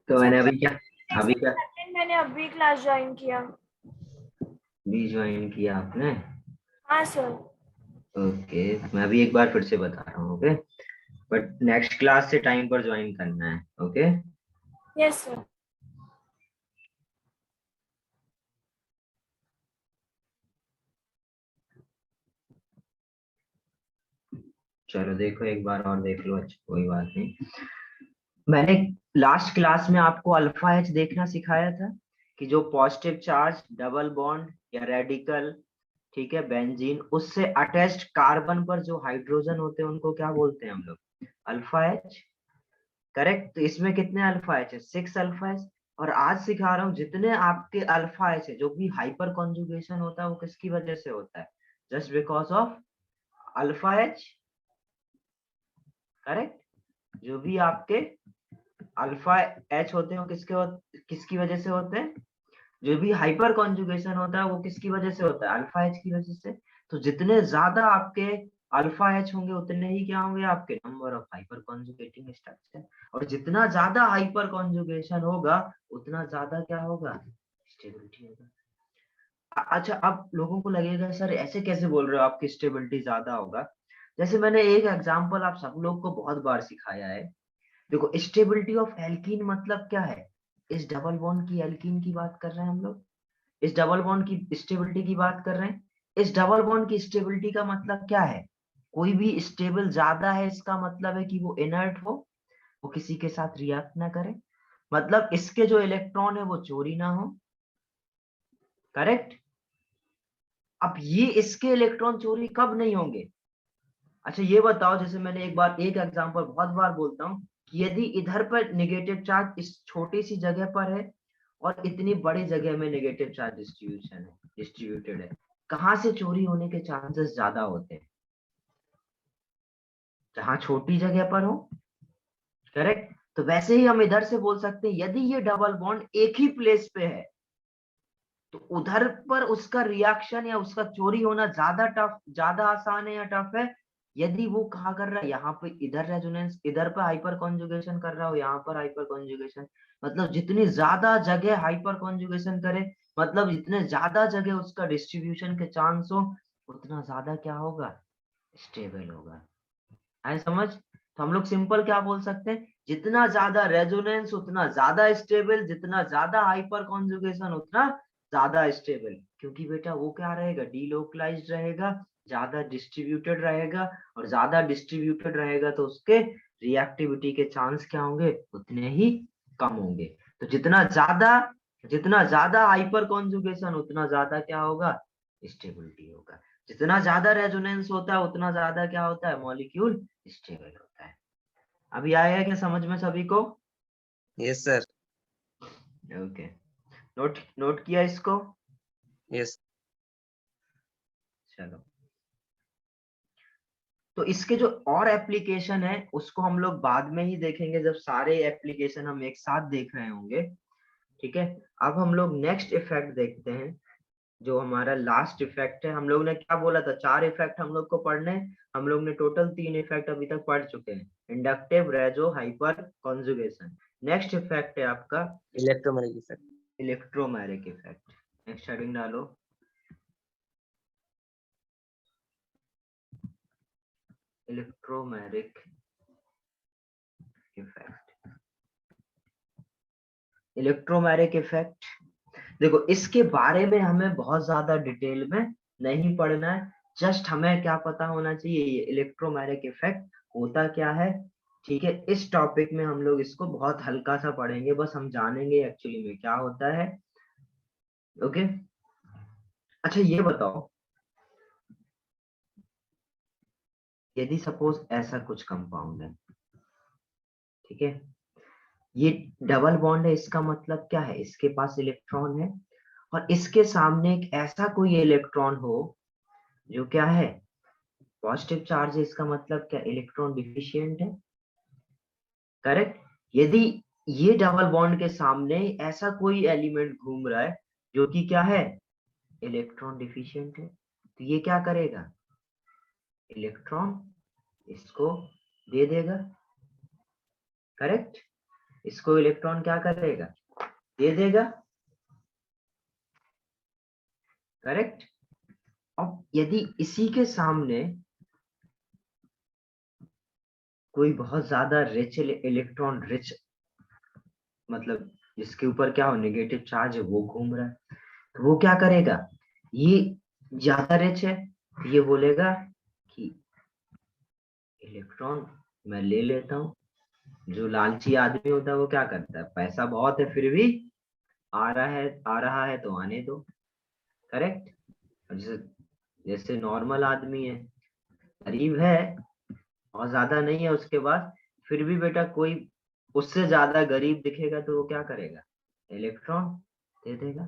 तो मैंने अभी क्या मैंने अभी क्लास ज्वाइन किया। भी ज्वाइन किया आपने? हाँ सर। ओके, मैं अभी एक बार फिर से बता रहा हूँ। ओके, बट नेक्स्ट क्लास से टाइम पर ज्वाइन करना है। Okay, yes sir. चलो देखो, एक बार और देख लो। अच्छा, कोई बात नहीं। मैंने लास्ट क्लास में आपको अल्फा एच देखना सिखाया था कि जो पॉजिटिव चार्ज डबल बॉन्ड या रेडिकल, ठीक है, बेंजीन, उससे अटैच्ड कार्बन पर जो हाइड्रोजन होते हैं उनको क्या बोलते हैं हम लोग? Alpha H. करेक्ट। तो इसमें कितने अल्फा एच है? 6 अल्फा एच। और आज सिखा रहा हूँ जितने आपके अल्फा एच है, जो भी हाइपर कॉन्जुगेशन होता है वो किसकी वजह से होता है? Just because of alpha H. Correct. जो भी आपके अल्फा एच होते हैं वो किसकी वजह से होते हैं? जो भी हाइपर कॉन्जुगेशन होता है वो किसकी वजह से होता है? अल्फा एच की वजह से। तो जितने ज्यादा आपके अल्फा एच होंगे उतने ही क्या होंगे? आपके number of hyper conjugating structure. और जितना ज्यादा हाइपर कॉन्जुगेशन होगा उतना ज्यादा क्या होगा? स्टेबिलिटी होगा। अच्छा, अब लोगों को लगेगा सर ऐसे कैसे बोल रहे हो आपकी स्टेबिलिटी ज्यादा होगा? जैसे मैंने एक एग्जांपल आप सब लोग को बहुत बार सिखाया है। देखो, स्टेबिलिटी ऑफ एल्कीन मतलब क्या है? इस डबल बॉन्ड की एल्कीन की बात कर रहे हैं हम लोग। इस डबल बॉन्ड की स्टेबिलिटी की बात कर रहे हैं। इस डबल बॉन्ड की स्टेबिलिटी का मतलब क्या है? कोई भी स्टेबल ज्यादा है इसका मतलब है कि वो इनर्ट हो, वो किसी के साथ रिएक्ट ना करे, मतलब इसके जो इलेक्ट्रॉन है वो चोरी ना हो। करेक्ट। अब ये इसके इलेक्ट्रॉन चोरी कब नहीं होंगे? अच्छा ये बताओ, जैसे मैंने एक एग्जांपल बहुत बार बोलता हूँ कि यदि इधर पर नेगेटिव चार्ज इस छोटी सी जगह पर है और इतनी बड़ी जगह में नेगेटिव चार्ज डिस्ट्रीब्यूटेड है, कहाँ से चोरी होने के चांसेस ज्यादा होते हैं? जहां छोटी जगह पर हो। करेक्ट। तो वैसे ही हम इधर से बोल सकते हैं, यदि ये डबल बॉन्ड एक ही प्लेस पे है तो उधर पर उसका रिएक्शन या उसका चोरी होना ज्यादा आसान है या टफ है? यदि वो कहा कर रहा है यहाँ पे, इधर रेजोनेंस, इधर पे हाइपर कॉन्जुगेशन कर रहा हो, यहाँ पर हाइपर कॉन्जुगेशन, मतलब जितनी ज्यादा जगह हाइपर कॉन्जुगेशन करे, मतलब जितने ज्यादा जगह उसका डिस्ट्रीब्यूशन के चांस हो, उतना ज्यादा क्या होगा? स्टेबल होगा। है समझ? तो हम लोग सिंपल क्या बोल सकते हैं? जितना ज्यादा रेजोनेंस उतना ज्यादा स्टेबल, जितना ज्यादा हाइपर कॉन्जुगेशन उतना ज्यादा स्टेबल। क्योंकि बेटा वो क्या रहेगा? डीलोकलाइज्ड रहेगा, ज्यादा डिस्ट्रीब्यूटेड रहेगा, और ज्यादा डिस्ट्रीब्यूटेड रहेगा तो उसके रिएक्टिविटी के चांस क्या होंगे? उतने ही कम होंगे। तो जितना ज्यादा हाइपर कॉन्जुगेशन उतना ज्यादा क्या होगा? स्टेबिलिटी होगा। जितना ज्यादा रेजोनेंस होता है उतना ज्यादा क्या होता है? मॉलिक्यूल स्टेबल होता है। अभी आया क्या समझ में सभी को? Yes sir. Okay, note note किया इसको? यस। चलो, तो इसके जो और एप्लीकेशन है उसको हम लोग बाद में ही देखेंगे, जब सारे एप्लीकेशन हम एक साथ देख रहे होंगे। ठीक है। अब हम लोग नेक्स्ट इफेक्ट देखते हैं, जो हमारा लास्ट इफेक्ट है। हम लोग ने क्या बोला था? 4 इफेक्ट हम लोग को पढ़ने हैं। हम लोग ने टोटल 3 इफेक्ट अभी तक पढ़ चुके हैं, inductive, resonance, hyper conjugation. Next effect है आपका electromagnetic effect. Electromagnetic effect. Next heading डालो, इलेक्ट्रोमैग्नेटिक इफेक्ट। इलेक्ट्रोमैग्नेटिक इफेक्ट, देखो इसके बारे में हमें बहुत ज्यादा डिटेल में नहीं पढ़ना है। जस्ट हमें क्या पता होना चाहिए? ये इलेक्ट्रोमैग्नेटिक इफेक्ट होता क्या है। ठीक है, इस टॉपिक में हम लोग इसको बहुत हल्का सा पढ़ेंगे, बस हम जानेंगे एक्चुअली में क्या होता है। ओके। अच्छा ये बताओ, यदि सपोज ऐसा कुछ कंपाउंड है, ठीक है, ये डबल बॉन्ड है, इसका मतलब क्या है? इसके पास इलेक्ट्रॉन है और इसके सामने एक ऐसा कोई इलेक्ट्रॉन हो जो क्या है? पॉजिटिव चार्ज है, इसका मतलब क्या? इलेक्ट्रॉन डिफिशिएंट है। करेक्ट। यदि ये डबल बॉन्ड के सामने ऐसा कोई एलिमेंट घूम रहा है जो कि क्या है? इलेक्ट्रॉन डिफिशिएंट है, तो ये क्या करेगा? इलेक्ट्रॉन इसको दे देगा। करेक्ट। इसको इलेक्ट्रॉन क्या करेगा, दे देगा, करेक्ट। अब यदि इसी के सामने कोई बहुत ज्यादा रिच इलेक्ट्रॉन रिच, मतलब जिसके ऊपर क्या हो नेगेटिव चार्ज है वो घूम रहा है, तो वो क्या करेगा, ये ज्यादा रिच है, तो ये बोलेगा कि इलेक्ट्रॉन मैं ले लेता हूँ। जो लालची आदमी होता है वो क्या करता है, पैसा बहुत है फिर भी आ रहा है तो आने दो, करेक्ट। जैसे जैसे नॉर्मल आदमी है, गरीब है और ज्यादा नहीं है उसके पास, फिर भी बेटा कोई उससे ज्यादा गरीब दिखेगा तो वो क्या करेगा, इलेक्ट्रॉन दे देगा।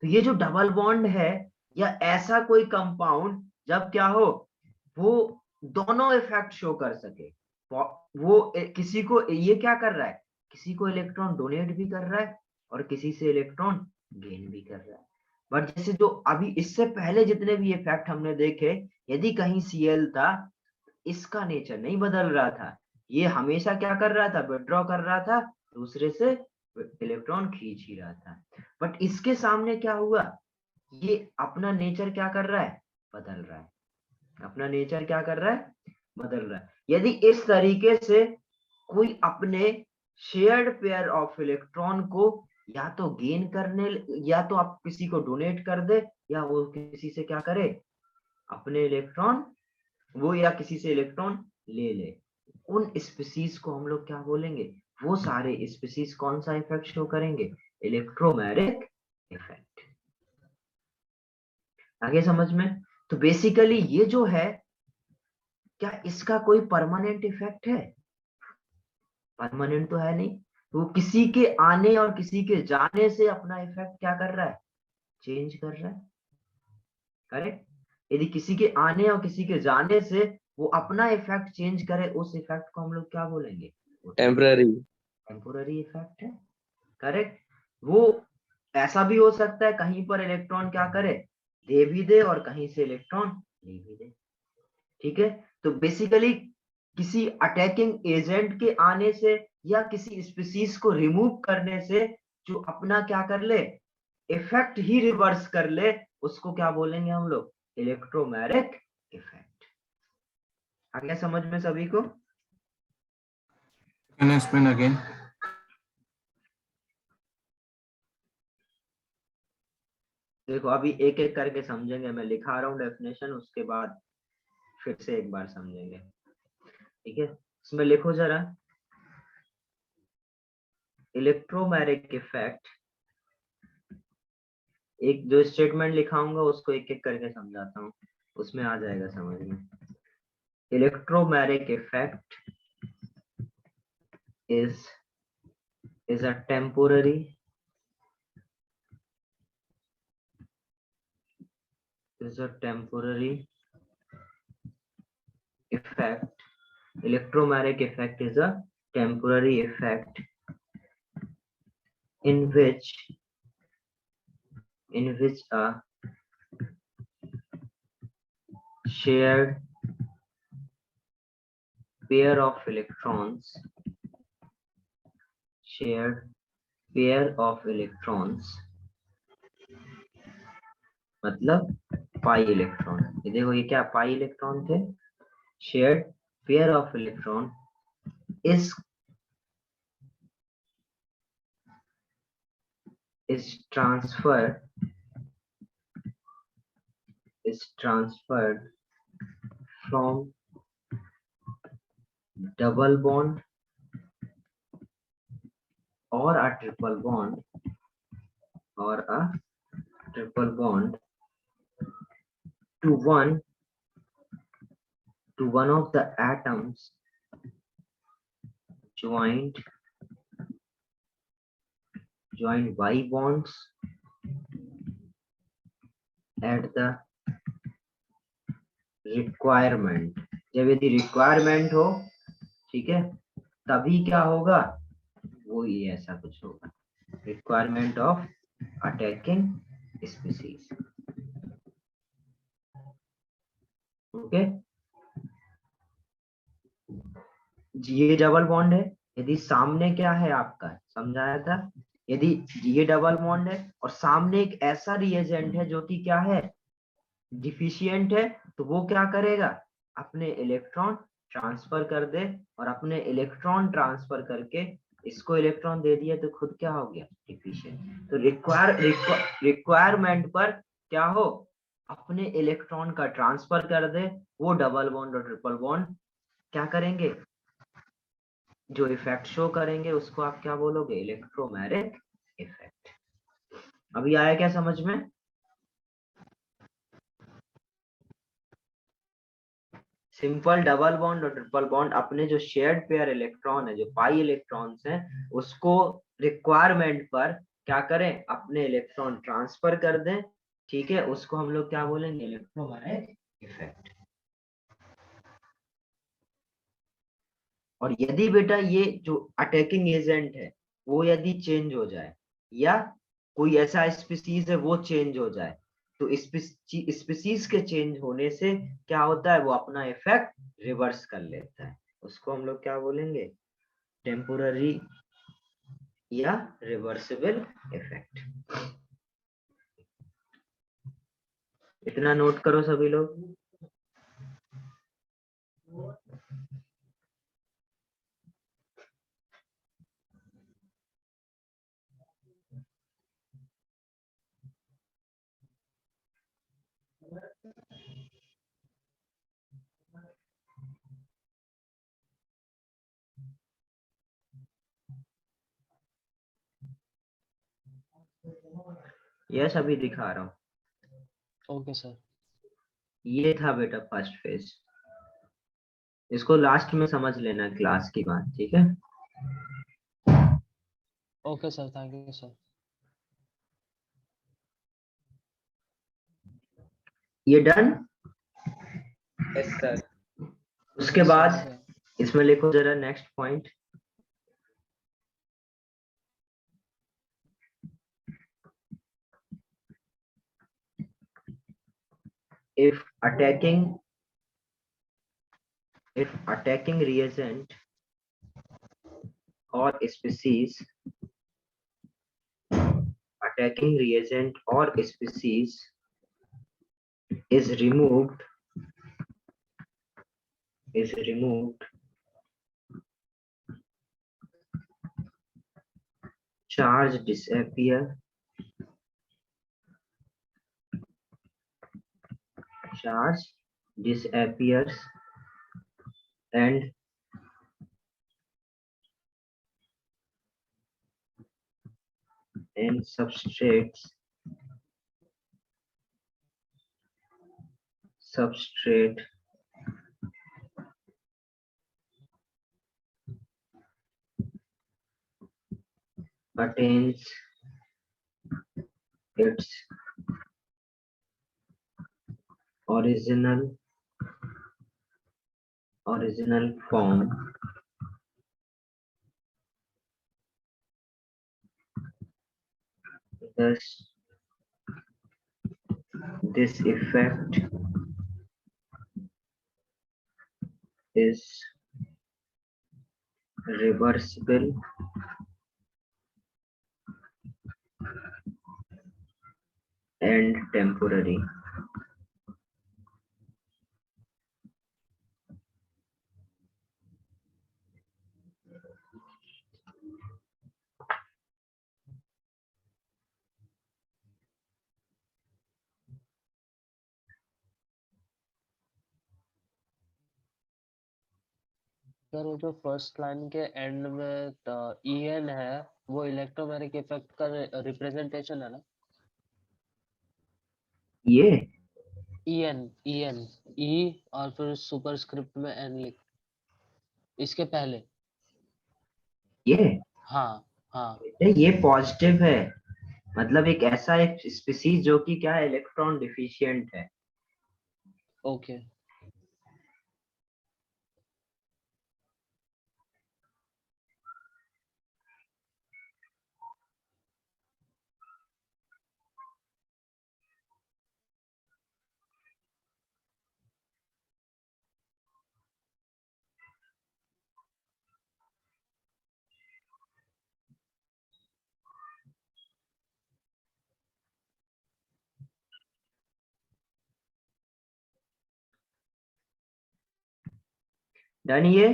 तो ये जो डबल बॉन्ड है या ऐसा कोई कंपाउंड जब क्या हो, वो दोनों इफेक्ट शो कर सके, वो किसी को ये क्या कर रहा है, किसी को इलेक्ट्रॉन डोनेट भी कर रहा है और किसी से इलेक्ट्रॉन गेन भी कर रहा है। बट जैसे जो अभी इससे पहले जितने भी इफेक्ट हमने देखे, यदि कहीं Cl था, इसका नेचर नहीं बदल रहा था, ये हमेशा क्या कर रहा था, विड्रॉ कर रहा था, दूसरे से इलेक्ट्रॉन खींच ही रहा था। बट इसके सामने क्या हुआ, ये अपना नेचर क्या कर रहा है, बदल रहा है, अपना नेचर क्या कर रहा है, बदल रहा है। यदि इस तरीके से कोई अपने शेयर्ड पेयर ऑफ इलेक्ट्रॉन को या तो गेन करने, या तो आप किसी को डोनेट कर दे, या वो किसी से क्या करे, अपने इलेक्ट्रॉन, वो या किसी से इलेक्ट्रॉन ले ले, उन स्पीसीज को हम लोग क्या बोलेंगे, वो सारे स्पीसीज कौन सा इफेक्ट शो करेंगे, इलेक्ट्रोमैग्नेटिक इफेक्ट। आगे समझ में। तो बेसिकली ये जो है, क्या इसका कोई परमानेंट इफेक्ट है, परमानेंट तो है नहीं, वो किसी के आने और किसी के जाने से अपना इफेक्ट क्या कर रहा है, चेंज कर रहा है, करेक्ट। यदि किसी के आने और किसी के जाने से वो अपना इफेक्ट चेंज करे, उस इफेक्ट को हम लोग क्या बोलेंगे, टेम्पररी। टेम्पोररी इफेक्ट है, करेक्ट। वो ऐसा भी हो सकता है कहीं पर इलेक्ट्रॉन क्या करे, दे भी दे, और कहीं से इलेक्ट्रॉन ले भी दे, ठीक है। तो बेसिकली किसी अटैकिंग एजेंट के आने से या किसी स्पीसीज को रिमूव करने से जो अपना क्या कर ले, इफेक्ट ही रिवर्स कर ले, उसको क्या बोलेंगे हम लोग, इलेक्ट्रोमैग्नेटिक इफेक्ट। आ गया समझ में सभी को। Can you explain again? देखो अभी एक एक करके समझेंगे, मैं लिखा रहा हूँ डेफिनेशन, उसके बाद फिर से एक बार समझेंगे, ठीक है। इसमें लिखो जरा, इलेक्ट्रोमैग्नेटिक इफेक्ट, एक जो स्टेटमेंट लिखाऊंगा उसको एक एक करके समझाता हूँ, उसमें आ जाएगा समझ में। Electromagnetic effect is a temporary effect. Electromagnetic effect is a temporary effect in which a shared pair of electrons मतलब पाई इलेक्ट्रॉन, ये देखो ये क्या पाई इलेक्ट्रॉन थे, shared pair of electron is transferred from double bond or a triple bond to one of the atoms joined Y bonds at the requirement। जब यदि requirement हो, ठीक है, तभी क्या होगा, वो ये ऐसा कुछ होगा, requirement of attacking species, okay. ये डबल बॉन्ड है, यदि सामने क्या है आपका, समझाया था, यदि ये डबल बॉन्ड है और सामने एक ऐसा रिएजेंट है जो कि क्या है, डिफिशियंट है, तो वो क्या करेगा, अपने इलेक्ट्रॉन ट्रांसफर कर दे, और अपने इलेक्ट्रॉन ट्रांसफर करके इसको इलेक्ट्रॉन दे दिया तो खुद क्या हो गया, डिफिशियंट। तो रिक्वायरमेंट पर क्या हो, अपने इलेक्ट्रॉन का ट्रांसफर कर दे, वो डबल बॉन्ड और ट्रिपल बॉन्ड क्या करेंगे, जो इफेक्ट शो करेंगे उसको आप क्या बोलोगे, इलेक्ट्रोमैग्नेटिक इफेक्ट। अभी आया क्या समझ में? सिंपल डबल बॉन्ड और ट्रिपल बॉन्ड अपने जो शेयर्ड पेयर इलेक्ट्रॉन है, जो पाई इलेक्ट्रॉन्स हैं, उसको रिक्वायरमेंट पर क्या करें, अपने इलेक्ट्रॉन ट्रांसफर कर दें, ठीक है, उसको हम लोग क्या बोलेंगे, इलेक्ट्रोमैग्नेटिक इफेक्ट। और यदि बेटा ये जो अटैकिंग एजेंट है वो यदि चेंज हो जाए, या कोई ऐसा स्पीसीज है वो चेंज हो जाए, तो स्पीसीज के चेंज होने से क्या होता है, वो अपना इफेक्ट रिवर्स कर लेता है, उसको हम लोग क्या बोलेंगे, टेम्पोररी या रिवर्सिबल इफेक्ट। इतना नोट करो सभी लोग। यस, अभी दिखा रहा हूँ। Okay sir. ये था बेटा फर्स्ट फेज, इसको लास्ट में समझ लेना क्लास की बात, ठीक है। Okay sir, thank you sir. ये डन। Yes sir. उसके यस बाद सर। इसमें लिखो जरा next point, if attacking reagent or species is removed charge disappears and substrate attains its original form. Thus, this effect is reversible and temporary. Sir वो जो first line के and में EN है, वो इलेक्ट्रोमैग्नेटिक इफेक्ट का representation है ना? ये EN E और फिर सुपरस्क्रिप्ट में N लिख, इसके पहले। ये हाँ। ये पॉजिटिव है, मतलब एक ऐसा एक स्पीसीज जो कि क्या है, इलेक्ट्रॉन डिफिशियंट है। ओके। डन ये?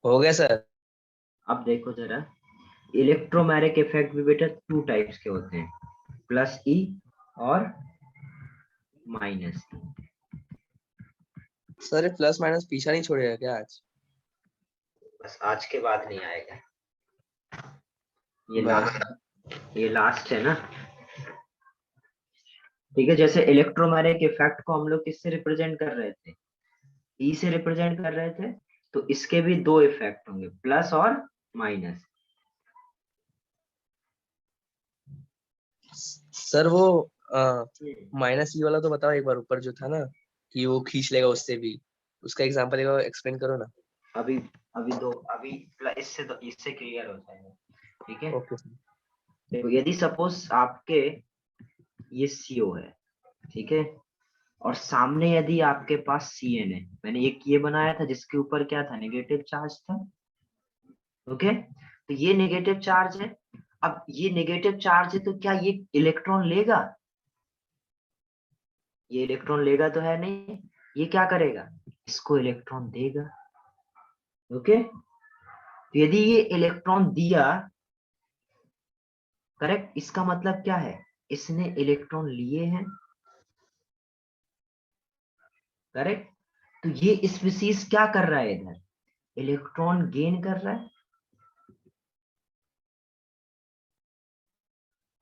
हो गया सर। अब देखो जरा, इलेक्ट्रोमैग्नेटिक इफेक्ट भी बेटा 2 टाइप्स के होते हैं, प्लस ई और माइनस ई। सर प्लस माइनस पीछा नहीं छोड़ेगा क्या आज? बस आज के बाद नहीं आएगा, वाह। ये लास्ट है ना। ठीक है, जैसे इलेक्ट्रोमैग्नेटिक इफेक्ट को हम लोग किससे रिप्रेजेंट कर रहे थे? ई से रिप्रेजेंट कर रहे थे, तो इसके भी 2 इफेक्ट होंगे, प्लस और माइनस। सर वो माइनस ई वाला तो बताओ एक बार, ऊपर जो था ना कि वो खींच लेगा उससे भी, उसका एग्जांपल एक बार एक्सप्लेन करो ना। अभी अभी इससे क्लियर हो जाएगा। ठीक है, ओके सर। देखो यदि सपोज आपके ये CO है, ठीक है, और सामने यदि आपके पास CN है, मैंने एक ये बनाया था जिसके ऊपर क्या था, नेगेटिव चार्ज था। ओके, तो ये नेगेटिव चार्ज है। अब ये नेगेटिव चार्ज है तो क्या ये इलेक्ट्रॉन लेगा? ये इलेक्ट्रॉन लेगा तो है नहीं, ये क्या करेगा, इसको इलेक्ट्रॉन देगा। ओके, तो यदि ये इलेक्ट्रॉन दिया, करेक्ट, इसका मतलब क्या है, इसने इलेक्ट्रॉन लिए हैं। करेक्ट, तो ये स्पीसीज क्या कर रहा है, इधर इलेक्ट्रॉन गेन कर रहा है।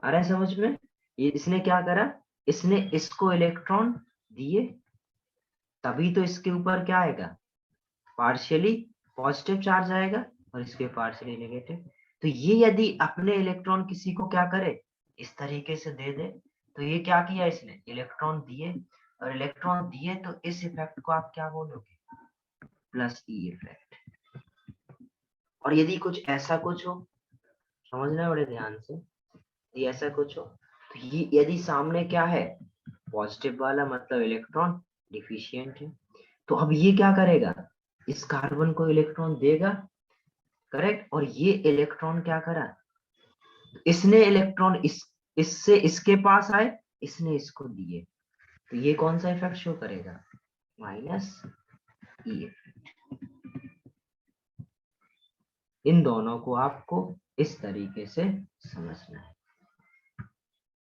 आ रहा है समझ में? ये इसने क्या करा, इसने इसको इलेक्ट्रॉन दिए, तभी तो इसके ऊपर क्या आएगा, पार्शियली पॉजिटिव चार्ज आएगा और इसके पार्शियली नेगेटिव। तो ये यदि अपने इलेक्ट्रॉन किसी को क्या करे, इस तरीके से दे दे, तो ये क्या किया, इसने इलेक्ट्रॉन दिए, और इलेक्ट्रॉन दिए तो इस इफेक्ट को आप क्या बोलोगे, प्लस ई इफेक्ट। और यदि कुछ ऐसा कुछ हो, समझना बड़े ध्यान से, यदि ऐसा कुछ हो तो ये यदि सामने क्या है, पॉजिटिव वाला, मतलब इलेक्ट्रॉन डिफिशियंट है, तो अब ये क्या करेगा, इस कार्बन को इलेक्ट्रॉन देगा। करेक्ट, और ये इलेक्ट्रॉन क्या करा, इसने इलेक्ट्रॉन इससे इसके पास आए, इसने इसको दिए, तो ये कौन सा इफेक्ट शो करेगा, माइनस ई। इन दोनों को आपको इस तरीके से समझना है।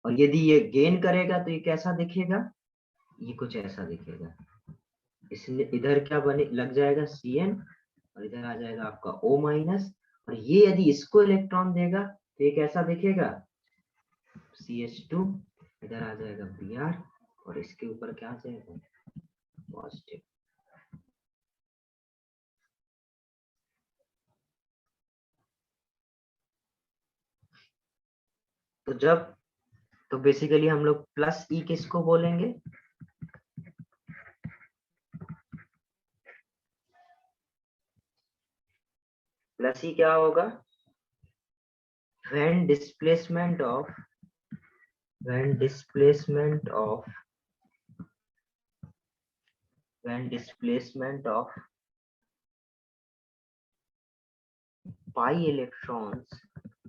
और यदि ये गेन करेगा तो ये कैसा दिखेगा, ये कुछ ऐसा दिखेगा। इसलिए इधर क्या बने लग जाएगा CN, और इधर आ जाएगा आपका O माइनस, और ये यदि इसको इलेक्ट्रॉन देगा तो ये कैसा दिखेगा, CH2, इधर आ जाएगा Br, और इसके ऊपर क्या आ जाएगा, पॉजिटिव। तो बेसिकली हम लोग प्लस ई किसको बोलेंगे, प्लस ई क्या होगा, when displacement of pi electrons,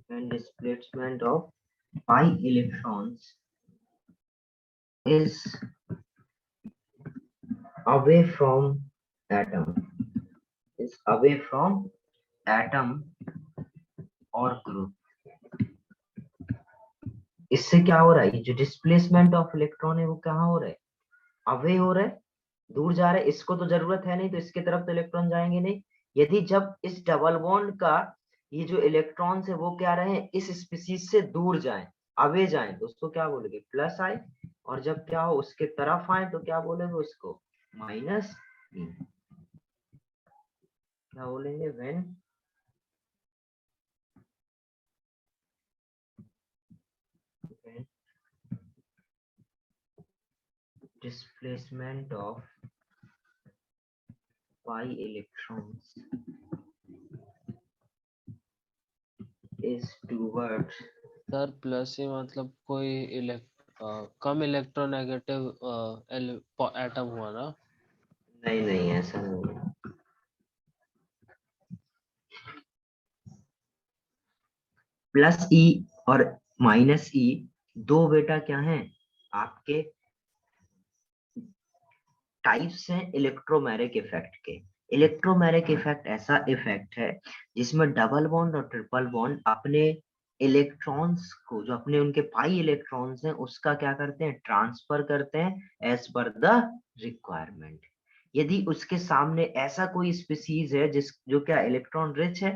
when displacement of pi electrons is away from atom, or group, इससे क्या हो रहा है, ये जो डिस्प्लेसमेंट ऑफ इलेक्ट्रॉन है वो कहाँ हो रहा है, अवे हो रहा है, दूर जा रहा है। इसको तो जरूरत है नहीं, तो इसके तरफ तो इलेक्ट्रॉन जाएंगे नहीं। यदि जब इस डबल बॉन्ड का ये जो इलेक्ट्रॉन्स है वो क्या रहे, इस स्पीसीज से दूर जाएं, अवे जाएं, तो उसको क्या बोलेंगे, प्लस आए, और जब क्या हो उसके तरफ आए तो क्या बोलेंगे उसको, माइनस ई। क्या बोलेंगे, when displacement of pi electrons is towards, sir plus ही मतलब कोई कम इलेक्ट्रोनेगेटिव एटम हुआ ना? नहीं नहीं, ऐसा नहीं है। प्लस ई और माइनस ई दो बेटा क्या हैं आपके टाइप्स हैं इलेक्ट्रोमैग्नेटिक इफेक्ट के। इलेक्ट्रोमैग्नेटिक इफेक्ट ऐसा इफेक्ट है जिसमें डबल बॉन्ड और ट्रिपल बॉन्ड अपने इलेक्ट्रॉन्स को, जो अपने उनके पाई इलेक्ट्रॉन्स हैं, उसका क्या करते हैं, ट्रांसफर करते हैं एज पर द रिक्वायरमेंट। यदि उसके सामने ऐसा कोई स्पीसीज है जिस जो क्या इलेक्ट्रॉन रिच है,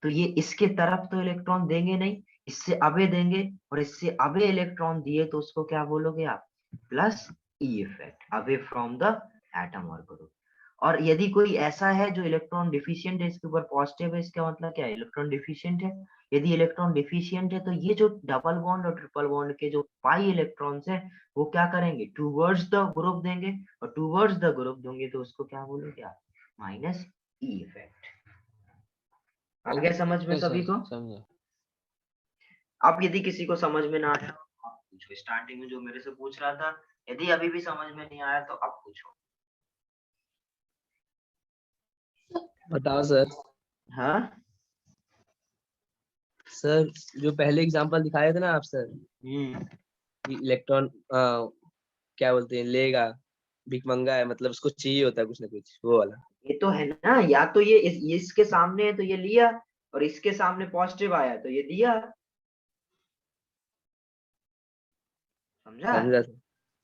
तो ये इसके तरफ तो इलेक्ट्रॉन देंगे नहीं, इससे अवे देंगे, और इससे अवे इलेक्ट्रॉन दिए तो उसको क्या बोलोगे आप, plus E effect, away from the atom और ग्रुप। और यदि कोई ऐसा है जो इलेक्ट्रॉन डिफिशिएंट है, इसके ऊपर पॉजिटिव है, इसका मतलब क्या है, इलेक्ट्रॉन डिफिशिएंट है। यदि इलेक्ट्रॉन डिफिशिएंट है तो ये जो डबल बॉन्ड और ट्रिपल बॉन्ड के जो पाई इलेक्ट्रॉन्स हैं वो क्या करेंगे, टूवर्ड्स द ग्रुप देंगे, और टूवर्ड्स द ग्रुप देंगे तो उसको क्या बोलोगे आप, माइनस ई इफेक्ट। आ गया समझ में Yes, सभी sir, को? समझा। अब यदि किसी को समझ में ना आया तो आप पूछो, स्टार्टिंग में जो मेरे से पूछ रहा था, यदि अभी भी समझ में नहीं आया तो अब पूछो। बताओ सर। हाँ सर जो पहले एग्जांपल दिखाए थे ना आप सर, हम्म, इलेक्ट्रॉन क्या बोलते हैं, लेगा, भिखमंगा है, मतलब उसको चाहिए होता है कुछ ना कुछ, वो वाला। ये तो है ना, या तो ये इसके सामने है तो ये लिया, और इसके सामने पॉजिटिव आया तो ये दिया। समझा? समझा सर।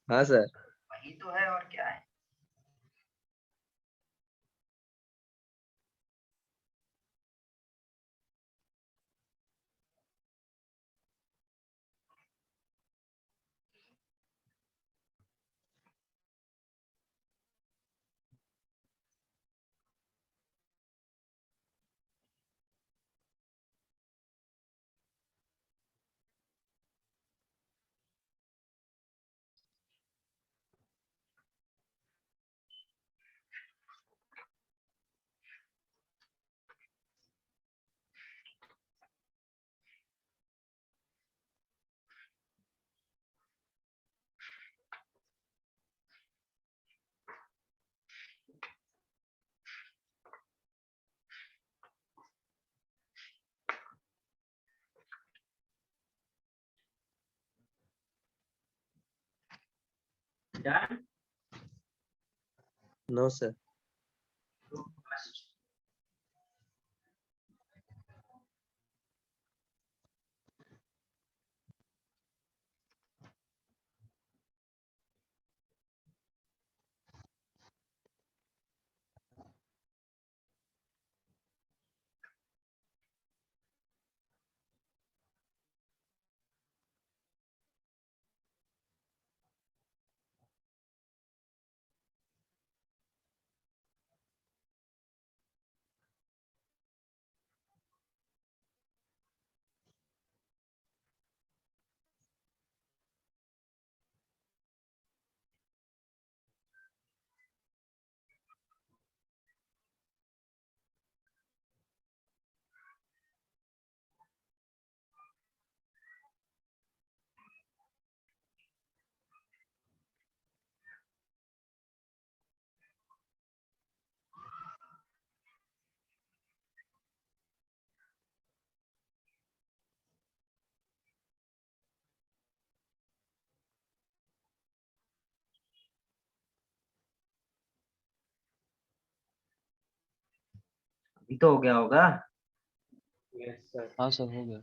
हाँ सर। वही तो है, और क्या है। Done? No sir. अभी तो हो गया होगा। Yes sir. हाँ सर, हो गया।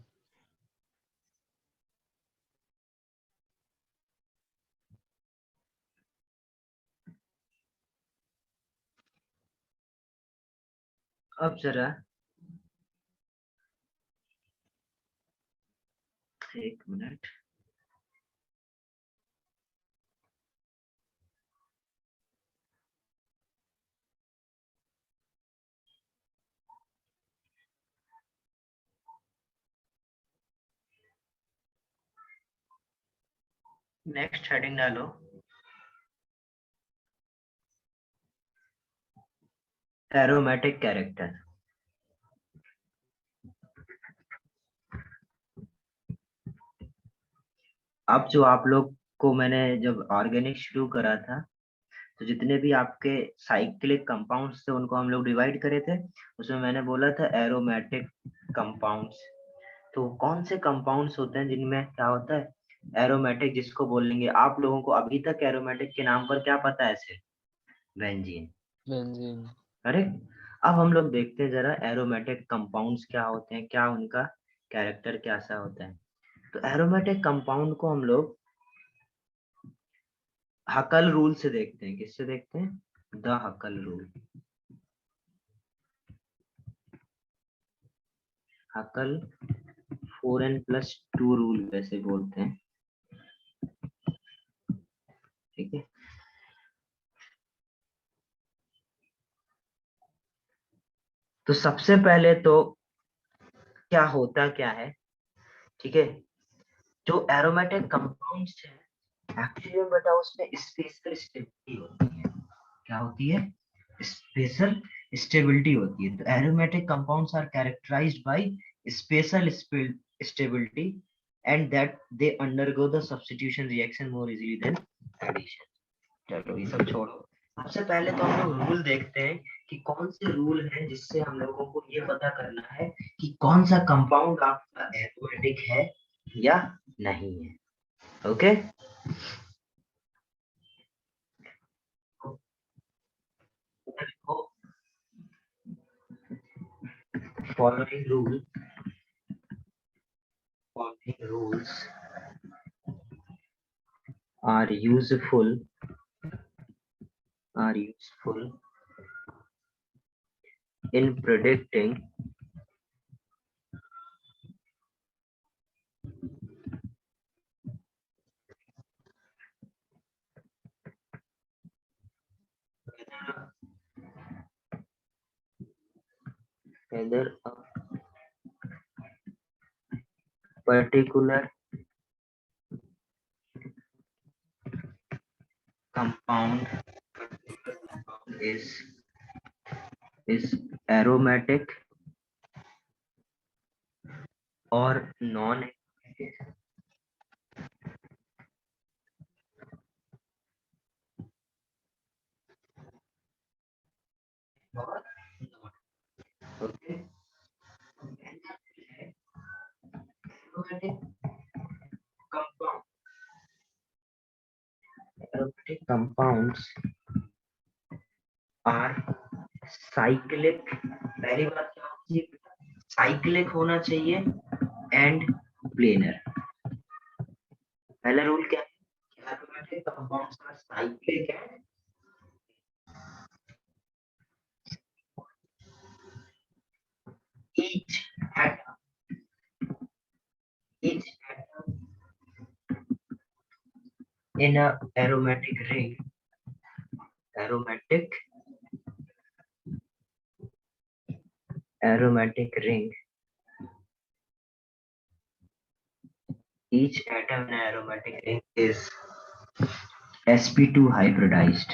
अब जरा एक मिनट, नेक्स्ट हेडिंग डालो, एरोमेटिक कैरेक्टर। अब जो आप लोग आपको मैंने जब ऑर्गेनिक शुरू करा था तो जितने भी आपके साइक्लिक कंपाउंड्स थे उनको हम लोग डिवाइड करे थे, उसमें मैंने बोला था एरोमेटिक कंपाउंड्स। तो कौन से कंपाउंड्स होते हैं जिनमें क्या होता है एरोमेटिक, जिसको बोलेंगे आप लोगों को अभी तक एरोमेटिक के नाम पर क्या पता है सिर्फ बेंजीन। बेंजीन। अरे अब हम लोग देखते हैं जरा एरोमेटिक कंपाउंड्स क्या होते हैं, क्या उनका कैरेक्टर कैसा होता है। तो एरोमेटिक कंपाउंड को हम लोग हकल रूल से देखते हैं। किससे देखते हैं? The Huckel rule. Huckel 4n+2 rule वैसे बोलते हैं, ठीक है। तो सबसे पहले तो क्या होता क्या है, ठीक है, जो एरोमेटिक कंपाउंड्स है एक्चुअली में बेटा उसमें स्पेशल स्टेबिलिटी होती है। क्या होती है? स्पेशल स्टेबिलिटी होती है। तो aromatic compounds are characterized by special stability and that they undergo the substitution reaction more easily than addition. चलो ये सब छोड़ो, सबसे पहले तो हम लोग रूल देखते हैं कि कौन से रूल हैं जिससे हम लोगों को ये पता करना है कि कौन सा कंपाउंड आपका एरोमेटिक है या नहीं है। Okay following rules are useful in predicting whether a particular compound is aromatic or non-aromatic. Okay. Aromatic compounds are cyclic। पहली बात क्या होती है? साइक्लिक होना चाहिए एंड प्लेनर। पहला रूल क्या है? Aromatic compounds are cyclic and each atom in a aromatic ring each atom in an aromatic ring is sp2 hybridized।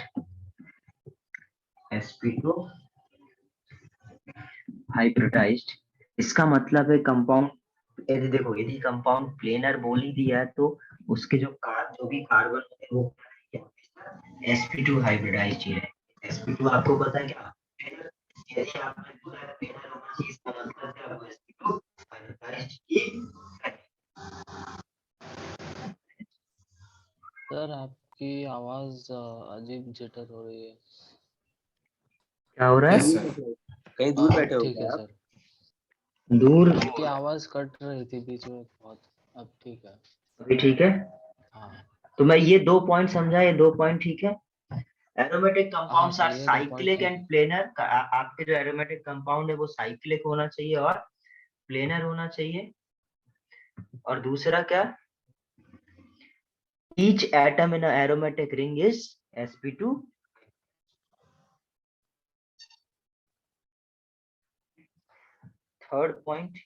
sp2 hybridized इसका मतलब है कंपाउंड, यदि देखो यदि कंपाउंड प्लेनर बोल ही दिया है तो उसके जो भी कार्बन होते हैं वो sp2 हाइब्रिडाइज्ड ही है। sp2 आपको पता है क्या? यदि आपने पूरा प्लेनर होना चाहिए इसका मतलब है आपको sp2 हाइब्रिडाइज्ड ही है। सर आपकी आवाज अजीब जिटर हो रही है। क्या हो रहा कहीं है? दूर बैठे हो? कहीं दूर बैठे हो ठीक है क्या आप? सर। दूर? आपकी आवाज कट रही थी बीच में बहुत। अब ठीक है। अभी ठीक है? हाँ तो मैं ये 2 पॉइंट समझा, ये 2 पॉइंट ठीक है। एरोमेटिक हाँ कंपाउंड्स आर सर, ये 2 पॉइंट साइक्लिक ठीक एंड है। प्लेनर। आपके जो एरोमेटिक कंपाउंड है वो साइक्लिक होना चाहिए और प्लेनर होना चाहिए। और दूसरा क्या? Each atom in aromatic ring is sp2। Third point,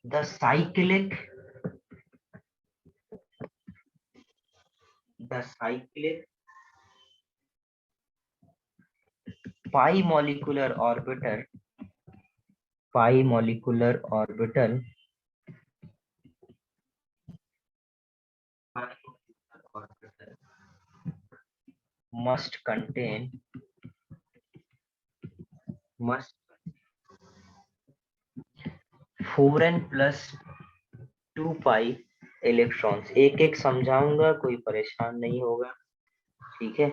the cyclic pi molecular orbital must contain 4n plus 2 pi electrons. एक एक समझाऊंगा, कोई परेशान नहीं होगा, ठीक है।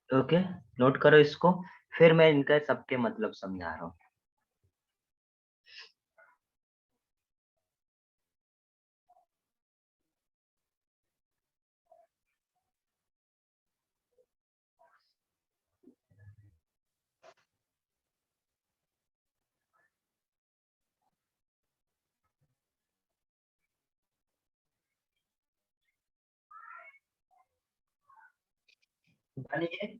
ओके, नोट करो इसको, फिर मैं इनका सबके मतलब समझा रहा हूँ। जानिए,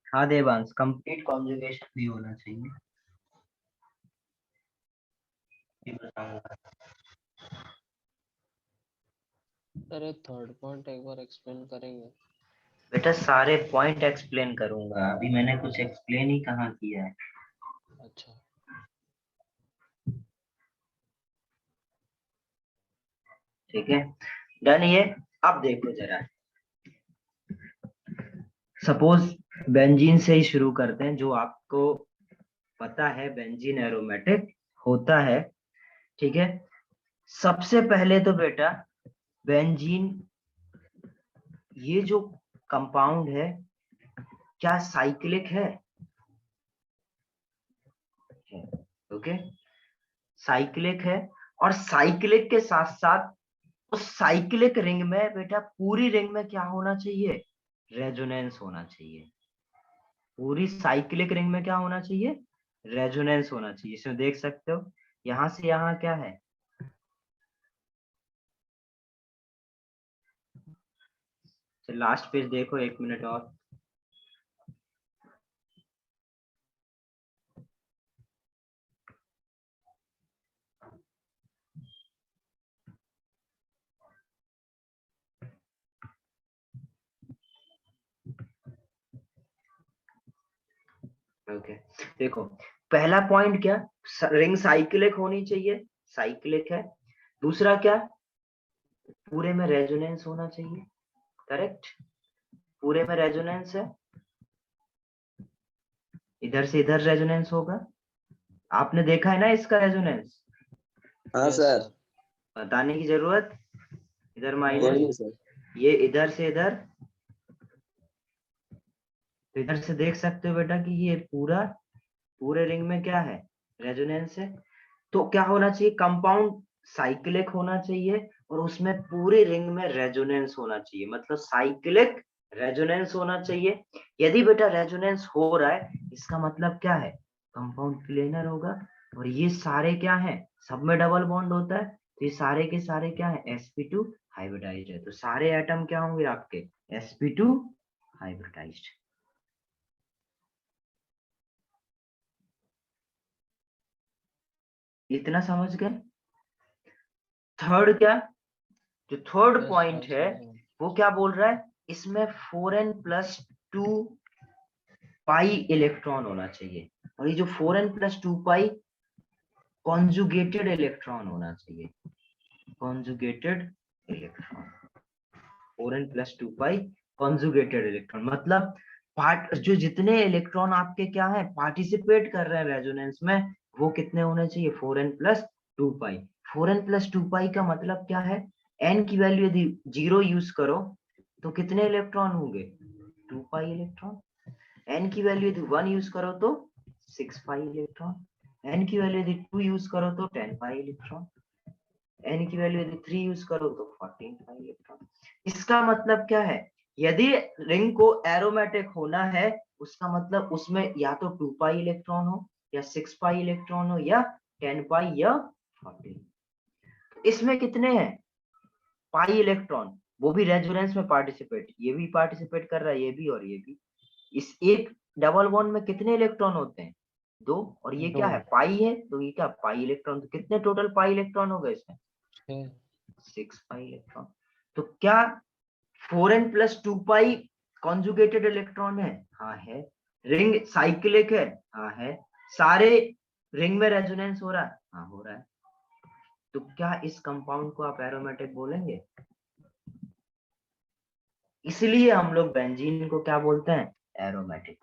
हाँ देवांश, कंप्लीट कॉन्जुगेशन भी होना चाहिए, ये बताऊंगा। अरे थर्ड पॉइंट एक बार एक्सप्लेन करेंगे? बेटा सारे पॉइंट एक्सप्लेन करूंगा, अभी मैंने कुछ एक्सप्लेन ही कहाँ किया है। अच्छा, ठीक है, डन ये। अब देखो जरा, सपोज बेंजीन से ही शुरू करते हैं, जो आपको पता है बेंजीन एरोमेटिक होता है, ठीक है। सबसे पहले तो बेटा बेंजीन, ये जो कंपाउंड है क्या साइक्लिक है? ओके, साइक्लिक है, और साइक्लिक के साथ साथ उस साइक्लिक रिंग में बेटा, पूरी रिंग में क्या होना चाहिए? रेजोनेंस होना चाहिए। पूरी साइक्लिक रिंग में क्या होना चाहिए? रेजोनेंस होना चाहिए। इसमें देख सकते हो, यहां से यहां क्या है? लास्ट पेज देखो, 1 मिनट और। ओके, देखो पहला पॉइंट क्या, रिंग साइक्लिक होनी चाहिए, साइक्लिक है। दूसरा क्या, पूरे में रेजोनेंस होना चाहिए, करेक्ट। पूरे में रेजोनेंस है, इधर से इधर रेजोनेंस होगा। आपने देखा है ना इसका रेजोनेंस, हाँ यस सर, सर। बताने की जरूरत, इधर हाँ माइनस, नहीं सर। ये इधर से इधर, तो इधर से देख सकते हो बेटा कि ये पूरा, पूरे रिंग में क्या है? रेजोनेंस है। तो क्या होना चाहिए? कंपाउंड साइक्लिक होना चाहिए, और उसमें पूरे रिंग में रेजोनेंस होना चाहिए, मतलब साइक्लिक रेजोनेंस होना चाहिए। यदि बेटा रेजोनेंस हो रहा है, इसका मतलब क्या है? कंपाउंड प्लेनर होगा। और ये सारे क्या है? सब में डबल बॉन्ड होता है, तो ये सारे के सारे क्या है? sp2 हाइब्रिडाइज्ड है, तो सारे एटम क्या होंगे आपके? sp2 hybridised. इतना समझ गए? थर्ड क्या, जो थर्ड यस पॉइंट सर, है, समझ गए। वो क्या बोल रहा है? इसमें 4n प्लस 2 पाई इलेक्ट्रॉन होना चाहिए, और ये जो 4n प्लस 2 पाई कॉन्जुगेटेड इलेक्ट्रॉन होना चाहिए, कॉन्जुगेटेड इलेक्ट्रॉन। 4n प्लस 2 पाई कॉन्जुगेटेड इलेक्ट्रॉन, मतलब पार्ट, जो जितने इलेक्ट्रॉन आपके क्या है, पार्टिसिपेट कर रहे हैं रेजोनेंस में, वो कितने होने चाहिए? 4n प्लस 2 पाई। 4n प्लस 2 पाई का मतलब क्या है? n की वैल्यू यदि 0 यूज करो तो कितने इलेक्ट्रॉन होंगे? 2 पाई इलेक्ट्रॉन। n की वैल्यू यदि 1 यूज करो तो 6 पाई इलेक्ट्रॉन, n की वैल्यू यदि 2 यूज करो तो 10 पाई इलेक्ट्रॉन, n की वैल्यू यदि 3 यूज करो तो 14 पाई इलेक्ट्रॉन। इसका मतलब क्या है, यदि रिंग को एरोमेटिक होना है उसका मतलब उसमें या तो 2 पाई इलेक्ट्रॉन हो या 6 पाई इलेक्ट्रॉन हो या 10 पाई या 14। इसमें कितने हैं पाई इलेक्ट्रॉन, वो भी रेजोनेंस में पार्टिसिपेट, ये भी पार्टिसिपेट कर रहा है, ये भी और ये भी। इस एक डबल बॉन्ड में कितने इलेक्ट्रॉन होते हैं 2, और ये क्या है पाई है, तो ये क्या पाई इलेक्ट्रॉन, तो कितने टोटल पाई इलेक्ट्रॉन हो गए इसमें 6 पाई इलेक्ट्रॉन। तो क्या 4n + 2 पाई कॉन्जुगेटेड इलेक्ट्रॉन है? हाँ है। रिंग साइक्लिक है? हाँ है। सारे रिंग में रेजोनेंस हो रहा है? हाँ हो रहा है। तो क्या इस कंपाउंड को आप एरोमेटिक बोलेंगे? इसलिए हम लोग बेंजीन को क्या बोलते हैं, एरोमेटिक।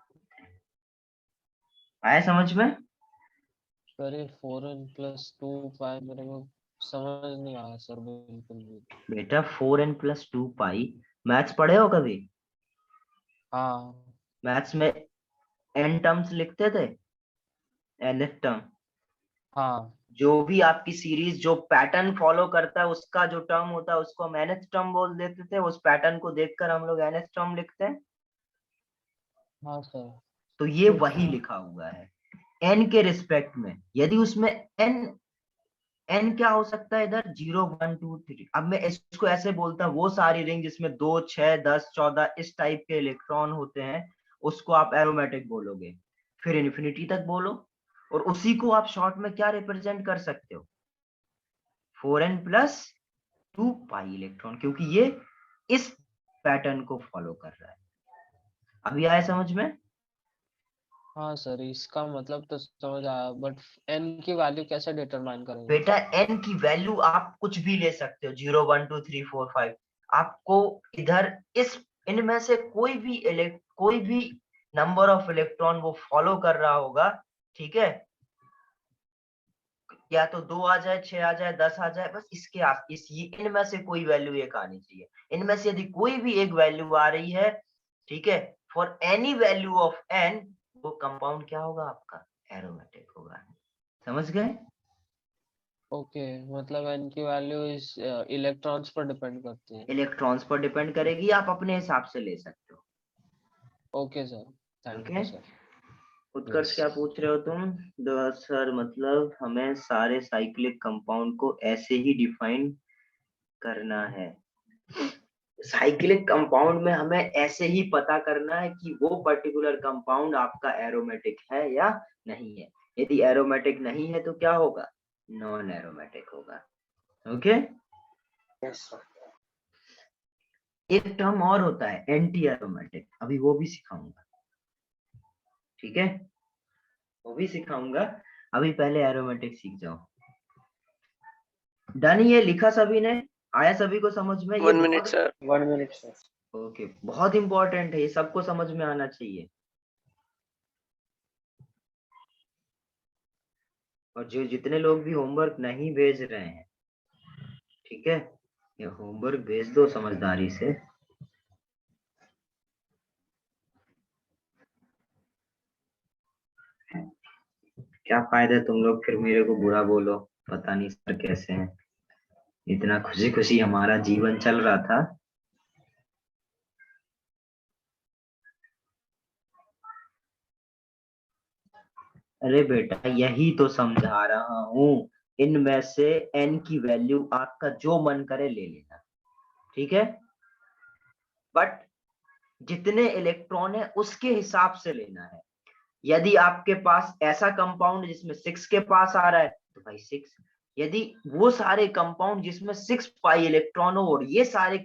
आया समझ में? सर ये 4n + 2 पाई मेरे को समझ नहीं आया सर बिल्कुल भी। बेटा 4n + 2 पाई मैथ्स पढ़े हो कभी? हाँ मैथ्स में n टर्म्स लिखते थे, nth टर्म, हाँ जो भी आपकी सीरीज जो पैटर्न फॉलो करता है उसका जो टर्म होता है उसको हम nth टर्म बोल देते थे, उस पैटर्न को देखकर हम लोग nth टर्म लिखते हैं। हाँ सर। तो ये वही लिखा हुआ है n के रिस्पेक्ट में। यदि उसमें n क्या हो सकता है इधर 0 1 2 3, अब मैं इसको ऐसे बोलता हूँ वो सारी रिंग जिसमें 2 6 10 14 इस टाइप के इलेक्ट्रॉन होते हैं उसको आप एरोमेटिक बोलोगे। फिर इन्फिनिटी तक बोलो, और उसी को आप शॉर्ट में क्या रिप्रेजेंट कर सकते हो 4n + 2 पाई इलेक्ट्रॉन, क्योंकि ये इस पैटर्न को फॉलो कर रहा है। अभी आया समझ में? हाँ सर इसका मतलब तो समझ आया, बट n की वैल्यू कैसे डिटरमाइन करेंगे? बेटा n की वैल्यू आप कुछ भी ले सकते हो, 0 1 2 3 4 5। आपको इधर इस इनमें से कोई भी नंबर ऑफ इलेक्ट्रॉन वो फॉलो कर रहा होगा, ठीक है, या तो 2 आ जाए 6 आ जाए 10 आ जाए, बस इसके इनमें से कोई वैल्यू एक आनी चाहिए। इनमें से यदि कोई भी एक वैल्यू आ रही है, ठीक है, for any value of n, वो कंपाउंड क्या होगा आपका, एरोमेटिक होगा। समझ गए? ओके मतलब n की वैल्यू इस इलेक्ट्रॉन्स पर डिपेंड करती है। इलेक्ट्रॉन्स पर डिपेंड करेगी, आप अपने हिसाब से ले सकते हो। Okay sir, thank okay, you sir. Utkarsh yes क्या पूछ रहे हो तुम? सर मतलब हमें सारे साइक्लिक कंपाउंड को ऐसे ही डिफाइन करना है। साइक्लिक कंपाउंड में हमें ऐसे ही पता करना है कि वो पर्टिकुलर कंपाउंड आपका एरोमेटिक है या नहीं है। यदि एरोमेटिक नहीं है तो क्या होगा, नॉन एरोमेटिक होगा। ओके, एक टर्म और होता है एंटी एरोमेटिक, अभी वो भी सिखाऊंगा, ठीक है, वो भी सिखाऊंगा। अभी पहले एरोमेटिक सीख जाओ। डन, ये लिखा सभी ने? आया सभी को समझ में? ये 1 मिनट बहुत सर। 1 minute sir. ओके, बहुत इंपॉर्टेंट है, ये सबको समझ में आना चाहिए। और जो जितने लोग भी होमवर्क नहीं भेज रहे हैं, ठीक है, ये होमवर्क भेज दो समझदारी से। क्या फायदा तुम लोग फिर मेरे को बुरा बोलो, पता नहीं सर कैसे हैं। इतना खुशी खुशी हमारा जीवन चल रहा था। अरे बेटा यही तो समझा रहा हूँ, इनमें से n की वैल्यू आपका जो मन करे ले लेना, ठीक है, बट जितने इलेक्ट्रॉन है उसके हिसाब से लेना है। यदि आपके पास ऐसा कंपाउंड जिसमें 6 के पास आ रहा है तो भाई 6, यदि वो सारे कंपाउंड जिसमें 6 पाई इलेक्ट्रॉन हो और ये सारी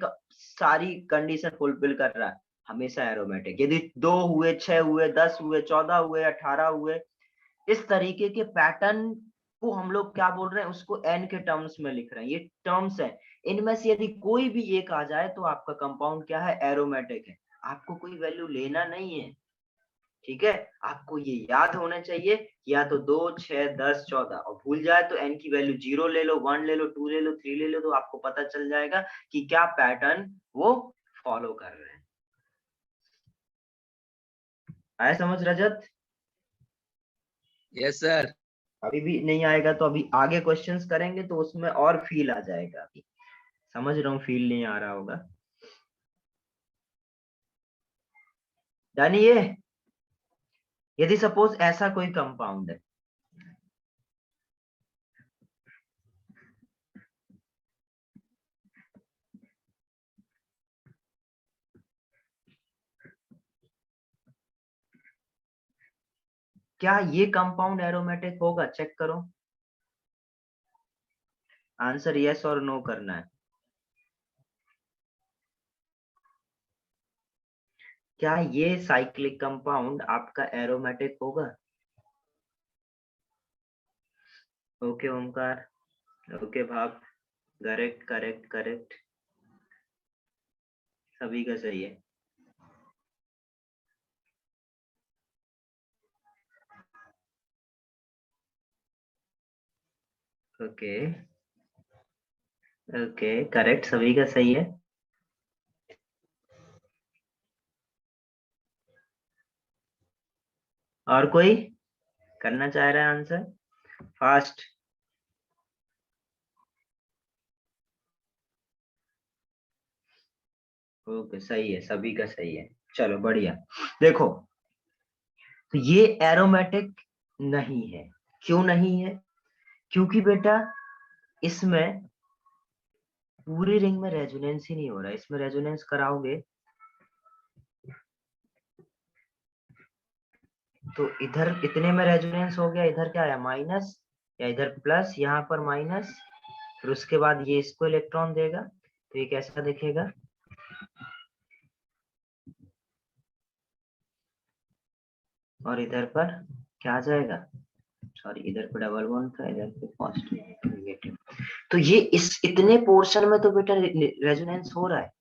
कंडीशन फुलफिल कर रहा है, हमेशा एरोमेटिक। यदि 2 हुए 6 हुए 10 हुए 14 हुए 18 हुए, इस तरीके के पैटर्न को हम लोग क्या बोल रहे हैं, उसको n के टर्म्स में लिख रहे हैं, ये टर्म्स है। इनमें से यदि कोई भी एक आ जाए तो आपका कंपाउंड क्या है, एरोमेटिक है। आपको कोई वैल्यू लेना नहीं है, ठीक है, आपको ये याद होना चाहिए, या तो 2 6 10 14, और भूल जाए तो n की वैल्यू 0 ले लो 1 ले लो 2 ले लो 3 ले लो, तो आपको पता चल जाएगा कि क्या पैटर्न वो फॉलो कर रहे हैं। आया समझ रजत? Yes sir. अभी भी नहीं आएगा तो अभी आगे क्वेश्चंस करेंगे तो उसमें और फील आ जाएगा। अभी समझ रहा हूँ फील नहीं आ रहा होगा। जानिए, यदि सपोज ऐसा कोई कंपाउंड है, क्या ये कंपाउंड एरोमेटिक होगा? चेक करो, आंसर यस और नो करना है। क्या ये साइक्लिक कंपाउंड आपका एरोमेटिक होगा? ओके ओमकार, ओके भाव, करेक्ट करेक्ट करेक्ट, सभी का सही है। ओके ओके करेक्ट, सभी का सही है। और कोई करना चाह रहा है आंसर? फास्ट। ओके सही है, सभी का सही है। चलो बढ़िया। देखो, तो ये एरोमेटिक नहीं है। क्यों नहीं है? क्योंकि बेटा इसमें पूरी रिंग में रेजोनेंस ही नहीं हो रहा है। इसमें रेजोनेंस कराओगे तो इधर इतने में रेजोनेंस हो गया, इधर क्या है माइनस, या इधर प्लस, यहाँ पर माइनस, फिर उसके बाद ये इसको इलेक्ट्रॉन देगा तो ये कैसा दिखेगा? और इधर पर क्या आ जाएगा? सॉरी, इधर पे डबल बॉन्ड था, इधर पे पॉजिटिव नेगेटिव। तो ये इस इतने पोर्शन में तो बेटा रेजोनेंस हो रहा है।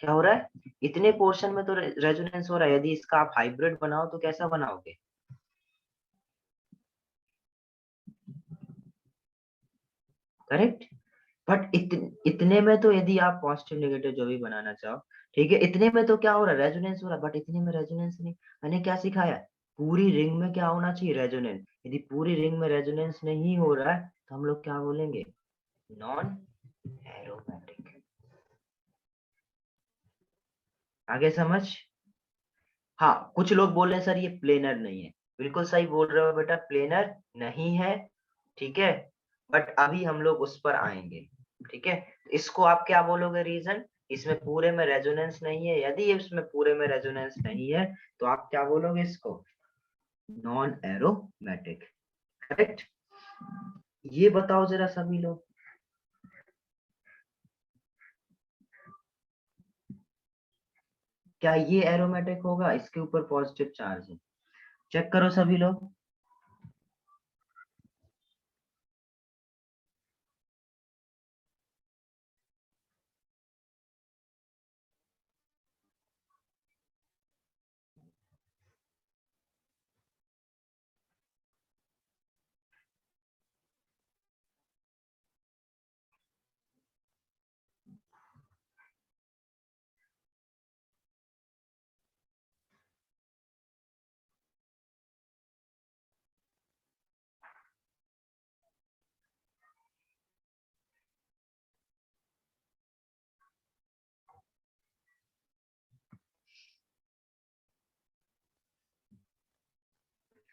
क्या हो रहा है? इतने पोर्शन में तो रेजोनेंस हो रहा है। यदि इसका आप हाइब्रिड बनाओ तो कैसा बनाओगे? करेक्ट। बट इतने में तो यदि आप पॉजिटिव नेगेटिव जो भी बनाना चाहो, ठीक है, इतने में तो क्या हो रहा है? रेजोनेंस हो रहा है। बट इतने में रेजोनेंस नहीं। मैंने क्या सिखाया? पूरी रिंग में क्या होना चाहिए? रेजोनेंस। यदि पूरी रिंग में रेजोनेंस नहीं हो रहा है तो हम लोग क्या बोलेंगे? Non aromatic. आगे समझ? हाँ, कुछ लोग बोल रहे हैं सर ये प्लेनर नहीं है। बिल्कुल सही बोल रहे हो बेटा, प्लेनर नहीं है, ठीक है। बट अभी हम लोग उस पर आएंगे, ठीक है। इसको आप क्या बोलोगे रीजन? इसमें पूरे में रेजोनेंस नहीं है। यदि इसमें पूरे में रेजोनेंस नहीं है तो आप क्या बोलोगे इसको? Non aromatic. करेक्ट। ये बताओ जरा सभी लोग, क्या ये एरोमेटिक होगा? इसके ऊपर पॉजिटिव चार्ज है, चेक करो सभी लोग।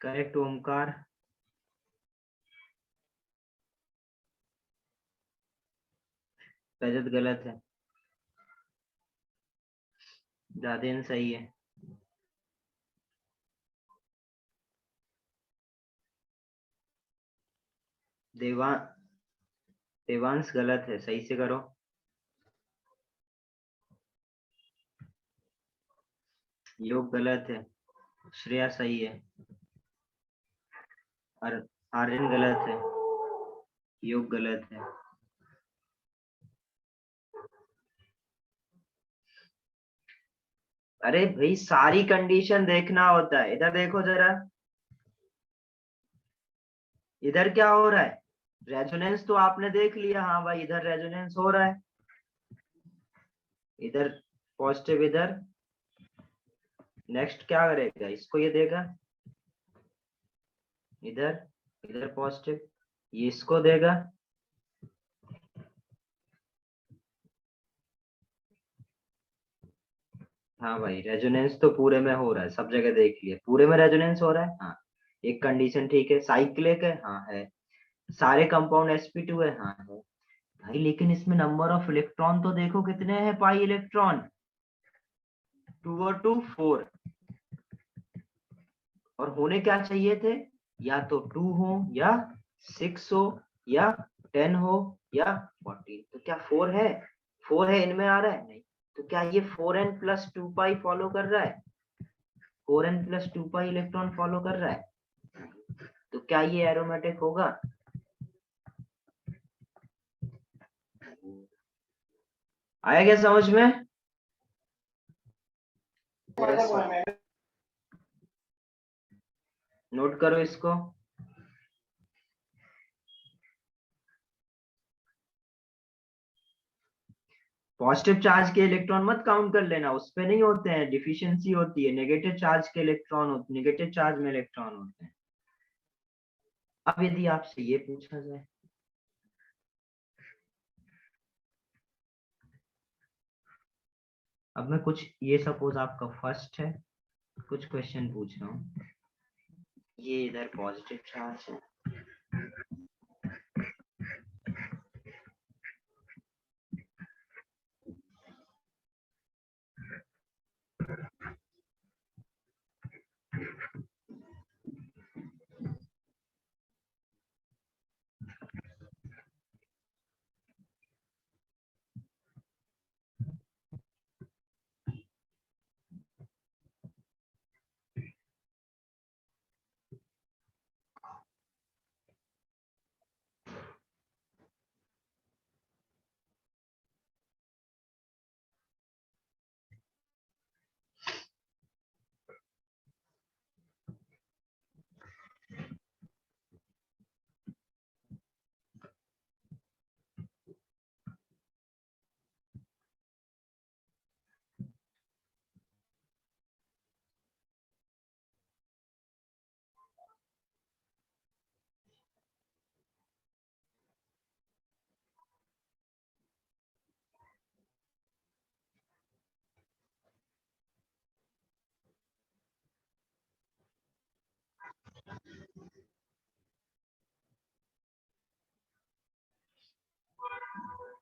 करेक्ट ओमकार, रजत गलत है, जादेन सही है, देवा देवांश गलत है, सही से करो। योग गलत है, श्रेया सही है, और आर्यन गलत है, योग गलत है। अरे भाई सारी कंडीशन देखना होता है। इधर देखो जरा, इधर क्या हो रहा है? रेजोनेंस तो आपने देख लिया, हाँ भाई इधर रेजोनेंस हो रहा है, इधर पॉजिटिव, इधर नेक्स्ट क्या करेगा, इसको ये देगा, इधर इधर पॉजिटिव, ये इसको देगा, हाँ भाई रेजोनेंस तो पूरे में हो रहा है, सब जगह देख लिया, पूरे में रेजोनेंस हो रहा है। हाँ एक कंडीशन ठीक है, साइक्लिक है, हाँ है, सारे कंपाउंड sp2 है, हाँ है भाई, लेकिन इसमें नंबर ऑफ इलेक्ट्रॉन तो देखो कितने हैं, पाई इलेक्ट्रॉन, 2 और 2 4, और होने क्या चाहिए थे, या तो 2 हो या 6 हो या 10 हो या 14, तो क्या 4 है, 4 है इनमें आ रहा है नहीं, तो क्या ये 4n प्लस 2 पाई फॉलो कर रहा है, 4n plus 2 pi electron follow कर रहा है, तो क्या ये एरोमेटिक होगा, आया क्या समझ में, नोट करो इसको, पॉजिटिव चार्ज के इलेक्ट्रॉन मत काउंट कर लेना, उस पे नहीं होते हैं, डिफिशियंसी होती है, नेगेटिव चार्ज के इलेक्ट्रॉन होते, नेगेटिव चार्ज में इलेक्ट्रॉन होते हैं। अब यदि आपसे ये पूछा जाए, अब मैं कुछ, ये सपोज आपका फर्स्ट है, कुछ क्वेश्चन पूछ रहा हूँ, ये इधर पॉजिटिव चार्ज है,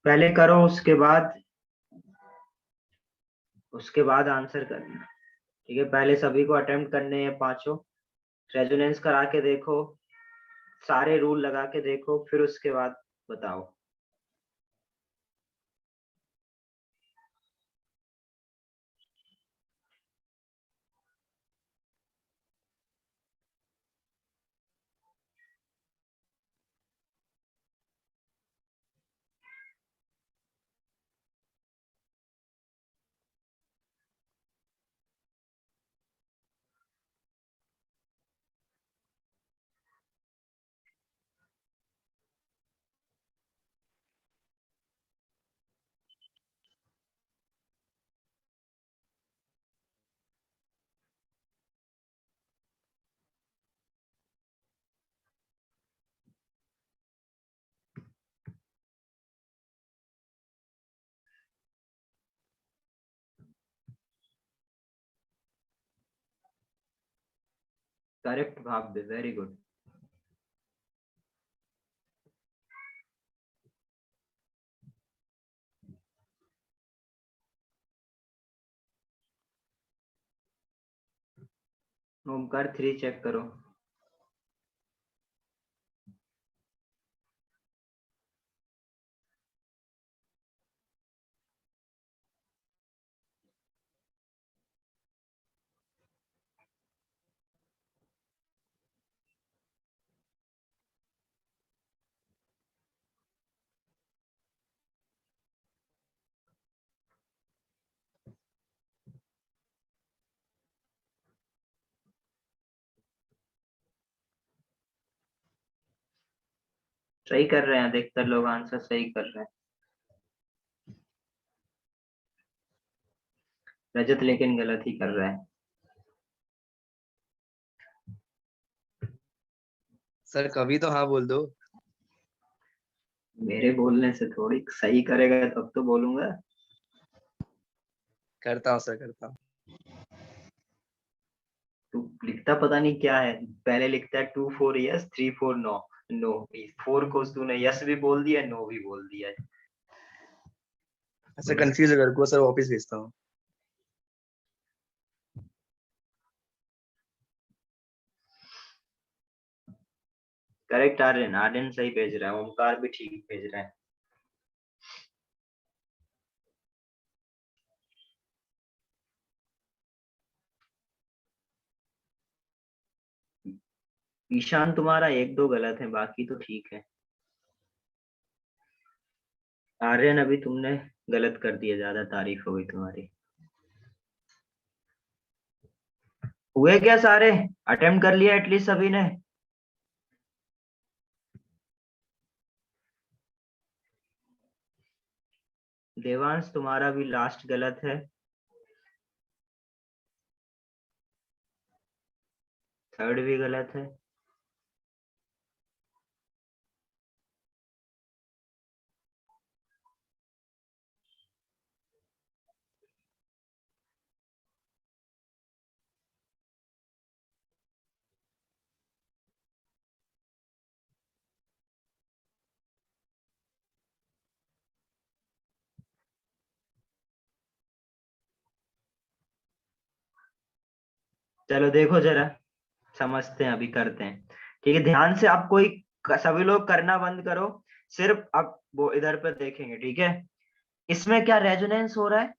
पहले करो, उसके बाद आंसर करना, ठीक है, पहले सभी को अटेम्प्ट करने हैं पांचों, रेजोनेंस करा के देखो, सारे रूल लगा के देखो, फिर उसके बाद बताओ। करेक्ट भाव, वेरी गुड। ओमकार 3 चेक करो, सही कर रहे हैं, अधिकतर लोग आंसर सही कर रहे हैं, रजत लेकिन गलत ही कर रहा है। सर कभी तो हाँ बोल दो। मेरे बोलने से थोड़ी सही करेगा तब तो बोलूंगा। करता हूँ सर, करता हूँ। तू लिखता पता नहीं क्या है, पहले लिखता है 2 4 यस 3 4 नो। नो 4 को तूने यस भी बोल दिया, नो भी बोल दिया है। ऐसे कंफ्यूज अगर को सर वापस भेजता हूँ। करेक्ट आर्यन, आर्यन सही भेज रहा है, ओमकार भी ठीक भेज रहा है। ईशान तुम्हारा 1 2 गलत है, बाकी तो ठीक है। आर्यन अभी तुमने गलत कर दिया, ज्यादा तारीफ हो गई तुम्हारी। हुए क्या सारे? अटेम्प्ट कर लिया एटलीस्ट सभी ने? देवांश तुम्हारा भी लास्ट गलत है। थर्ड भी गलत है। चलो देखो जरा, समझते हैं, अभी करते हैं। ठीक है, ध्यान से आप कोई सभी लोग करना बंद करो, सिर्फ अब वो इधर पर देखेंगे। ठीक है, इसमें क्या रेजोनेंस हो रहा है?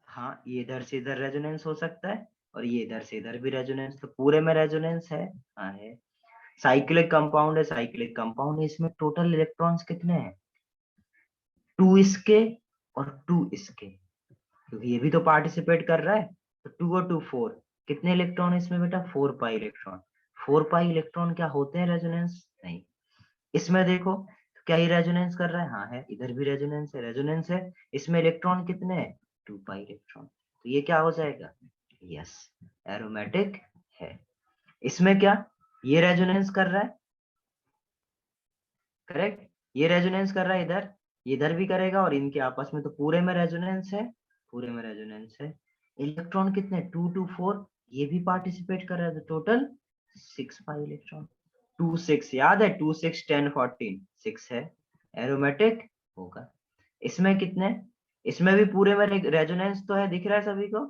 हाँ, ये इधर से इधर रेजोनेंस हो सकता है, और ये इधर से इधर भी रेजोनेंस, तो पूरे में रेजोनेंस है। हाँ है। साइक्लिक कंपाउंड है, साइक्लिक कंपाउंड है, इसमें टोटल इलेक्ट्रॉन्स कितने हैं? 2 इसके और 2 इसके, क्योंकि ये भी तो पार्टिसिपेट कर रहा है। तो 2 और 2 4, कितने इलेक्ट्रॉन इसमें बेटा? 4 पाई इलेक्ट्रॉन। 4 पाई इलेक्ट्रॉन क्या होते हैं रेजोनेंस? नहीं। इसमें देखो, तो क्या ये रेजोनेंस कर रहा है? हाँ है, इधर भी रेजोनेंस है, रेजोनेंस है। इसमें इलेक्ट्रॉन कितने हैं? 2 पाई इलेक्ट्रॉन, तो ये क्या हो जाएगा? यस, एरोमेटिक है। इसमें क्या, ये रेजोनेंस कर रहा है? करेक्ट, ये रेजोनेंस कर रहा है इधर, ये इधर भी करेगा, और इनके आपस में तो पूरे में रेजोनेंस है, पूरे में रेजोनेंस है। इलेक्ट्रॉन कितने? 2 2 4, ये भी पार्टिसिपेट कर रहा है, तो टोटल 6 पाई इलेक्ट्रॉन। 2 6 याद है, 2 6 10 14, 6 है, एरोमेटिक होगा। इसमें कितने? इसमें भी पूरे में रेजोनेंस तो है, दिख रहा है सभी को?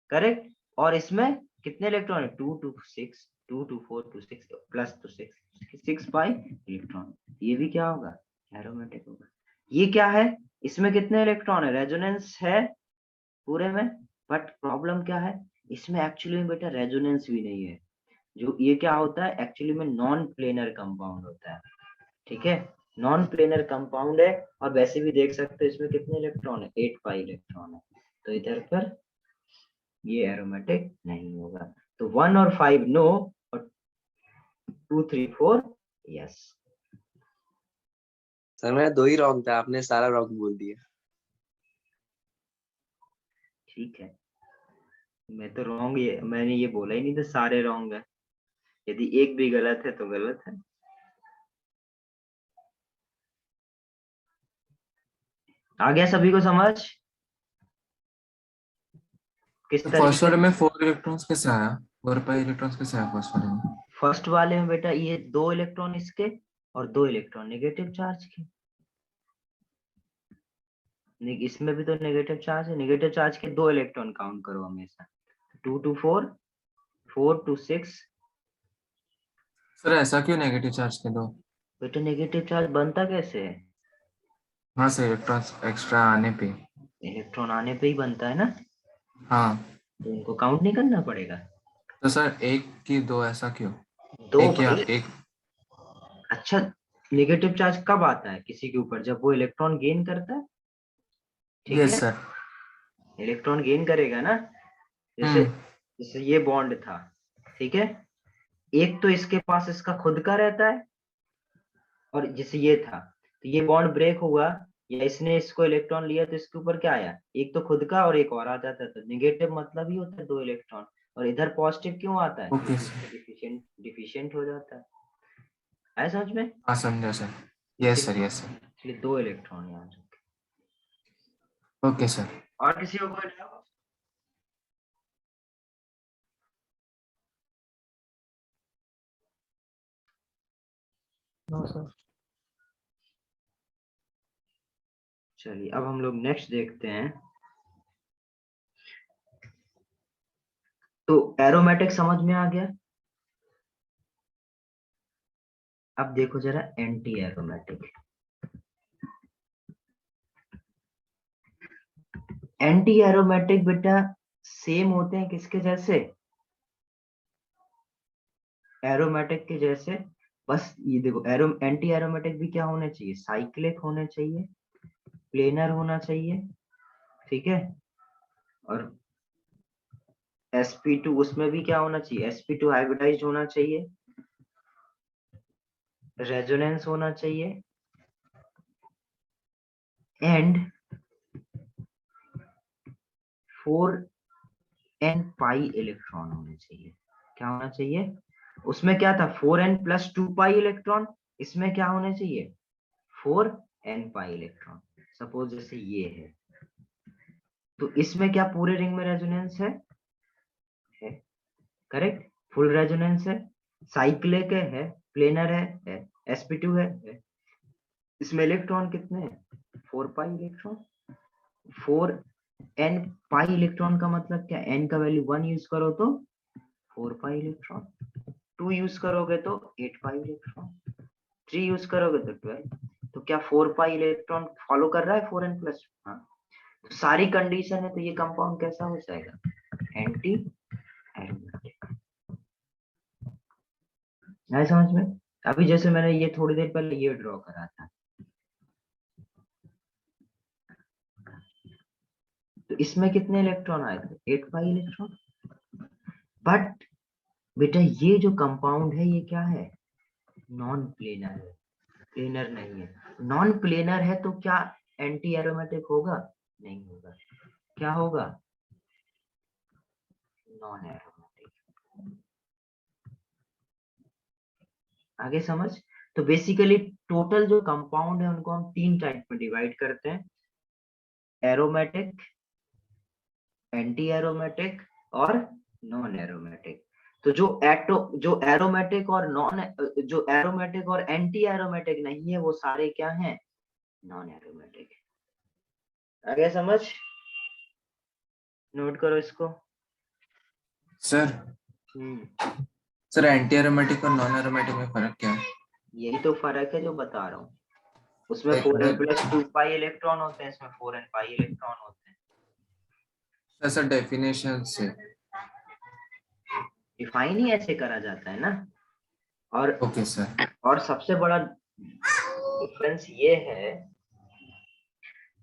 करेक्ट। और इसमें कितने इलेक्ट्रॉन है? 2 2 6, 2 2 4 2 6 प्लस तो 6 पाई इलेक्ट्रॉन। ये भी क्या होगा? एरोमेटिक होगा। ये क्या है? इसमें कितने इलेक्ट्रॉन है? रेजोनेंस है पूरे में, बट प्रॉब्लम क्या है? इसमें एक्चुअली में बेटा रेजोनेंस भी नहीं है। जो ये क्या होता है एक्चुअली में? नॉन प्लेनर कंपाउंड होता है। ठीक है, नॉन प्लेनर कंपाउंड है, और वैसे भी देख सकते हो इसमें कितने इलेक्ट्रॉन है? 8 पाई इलेक्ट्रॉन है, तो इधर पर ये एरोमेटिक नहीं होगा। तो 1 और 5 नो, और 2 3 4 यस। सर मेरा 2 ही रॉन्ग था, आपने सारा रॉन्ग बोल दिया। ठीक है, मैं तो रॉन्ग, ये मैंने ये बोला ही नहीं था सारे रॉन्ग है। यदि एक भी गलत है तो गलत है। आ गया सभी को समझ? किस तो तरीके फर्स्ट वाले से? में 4 इलेक्ट्रॉन्स कैसे आया? 4 पाई इलेक्ट्रॉन्स कैसे आया फर्स्ट वाले में? फर्स्ट वाले में बेटा ये 2 इलेक्ट्रॉन इसके, और 2 इलेक्ट्रॉन नेगेटिव चार्ज के। इसमें भी तो नेगेटिव चार्ज है, नेगेटिव चार्ज के 2 इलेक्ट्रॉन काउंट करो हमेशा। 2 2 4, 4 2 6। सर ऐसा क्यों नेगेटिव चार्ज के दो? बेटा नेगेटिव चार्ज बनता कैसे है? हाँ सर, इलेक्ट्रॉन्स एक्स्ट्रा आने पे। इलेक्ट्रॉन आने पे ही बनता है ना, हाँ, तो उनको काउंट नहीं करना पड़ेगा? तो सर एक की दो ऐसा क्यों? दो एक या भाई। एक? अच्छा, नेगेटिव चार्ज कब आता है किसी के ऊपर? जब वो इलेक्ट्रॉन गेन करता है। ठीक यस है, सर। इलेक्ट्रॉन गेन करेगा ना, जैसे हम्म। जैसे ये बॉन्ड था। ठीक है, एक तो इसके पास इसका खुद का रहता है, और जैसे ये था, तो ये बॉन्ड ब्रेक हुआ, या इसने इसको इलेक्ट्रॉन लिया, तो इसके ऊपर क्या आया? एक तो खुद का और एक और आ जाता है, तो नेगेटिव मतलब ही होता है 2 इलेक्ट्रॉन। और इधर पॉजिटिव क्यों आता है? ओके डिफिशिएंट हो जाता है। आया समझ में? हाँ समझा sir. Yes sir yes sir. इसलिए 2 इलेक्ट्रॉन यहाँ रखे। Okay sir. और किसी को कोई डाउट? No sir. चलिए अब हम लोग नेक्स्ट देखते हैं। तो एरोमेटिक समझ में आ गया। अब देखो जरा एंटी एरोमेटिक। एंटी एरोमेटिक बेटा सेम होते हैं किसके जैसे? एरोमेटिक के जैसे। बस ये देखो एंटी एरोमेटिक भी क्या होने चाहिए? साइक्लिक होने चाहिए, प्लेनर होना चाहिए, ठीक है। और sp2 उसमें भी क्या होना चाहिए? sp2 हाइब्रिडाइज्ड होना चाहिए, रेजोनेंस होना चाहिए, एंड 4n पाई इलेक्ट्रॉन होने चाहिए। क्या होना चाहिए? उसमें क्या था? 4n plus 2 pi electron. इसमें क्या होने चाहिए? 4n pi electron. सपोज जैसे ये है, तो इसमें क्या पूरे रिंग में रेजोनेंस है? करेक्ट, फुल रेजोनेंस है, साइक्लिक है, प्लेनर है, sp2 है। इसमें इलेक्ट्रॉन कितने हैं? 4 pi electron. 4n pi electron का मतलब क्या? n का वैल्यू 1 यूज करो तो 4 पाई इलेक्ट्रॉन, 2 यूज करोगे तो 8 पाई इलेक्ट्रॉन, 3 यूज करोगे तो 12। तो क्या 4 पाई इलेक्ट्रॉन फॉलो कर रहा है 4n प्लस? हाँ, तो सारी कंडीशन है, तो ये कंपाउंड कैसा हो जाएगा? Anti aromatic. है समझ में? अभी जैसे मैंने ये थोड़ी देर पहले ये ड्रॉ करा था, तो इसमें कितने इलेक्ट्रॉन आए थे? 8 पाई इलेक्ट्रॉन। बट बेटा ये जो कंपाउंड है ये क्या है? नॉन प्लेनर है, प्लेनर नहीं है। नॉन प्लेनर है तो क्या एंटी एरोमेटिक होगा? नहीं होगा। क्या होगा? Non aromatic. आगे समझ? तो बेसिकली टोटल जो कंपाउंड है उनको हम 3 टाइप में डिवाइड करते हैं, एरोमेटिक, एंटी एरोमेटिक और नॉन एरोमेटिक। तो जो एरोमेटिक और जो एरोमेटिक और एंटी एरोमेटिक नहीं है वो सारे क्या हैं? Non aromatic. आगे समझ? नोट करो इसको। सर सर एंटी एरोमेटिक और नॉन एरोमेटिक में फर्क क्या है? यही तो फर्क है जो बता रहा हूँ। उसमें 4n प्लस 2 पाई इलेक्ट्रॉन होते हैं, इसमें 4n पाई इलेक्ट्रॉन होते हैं। सर डेफिनेशन से डिफाइन ही ऐसे करा जाता है ना। और ओके सर। और सबसे बड़ा डिफरेंस ये है,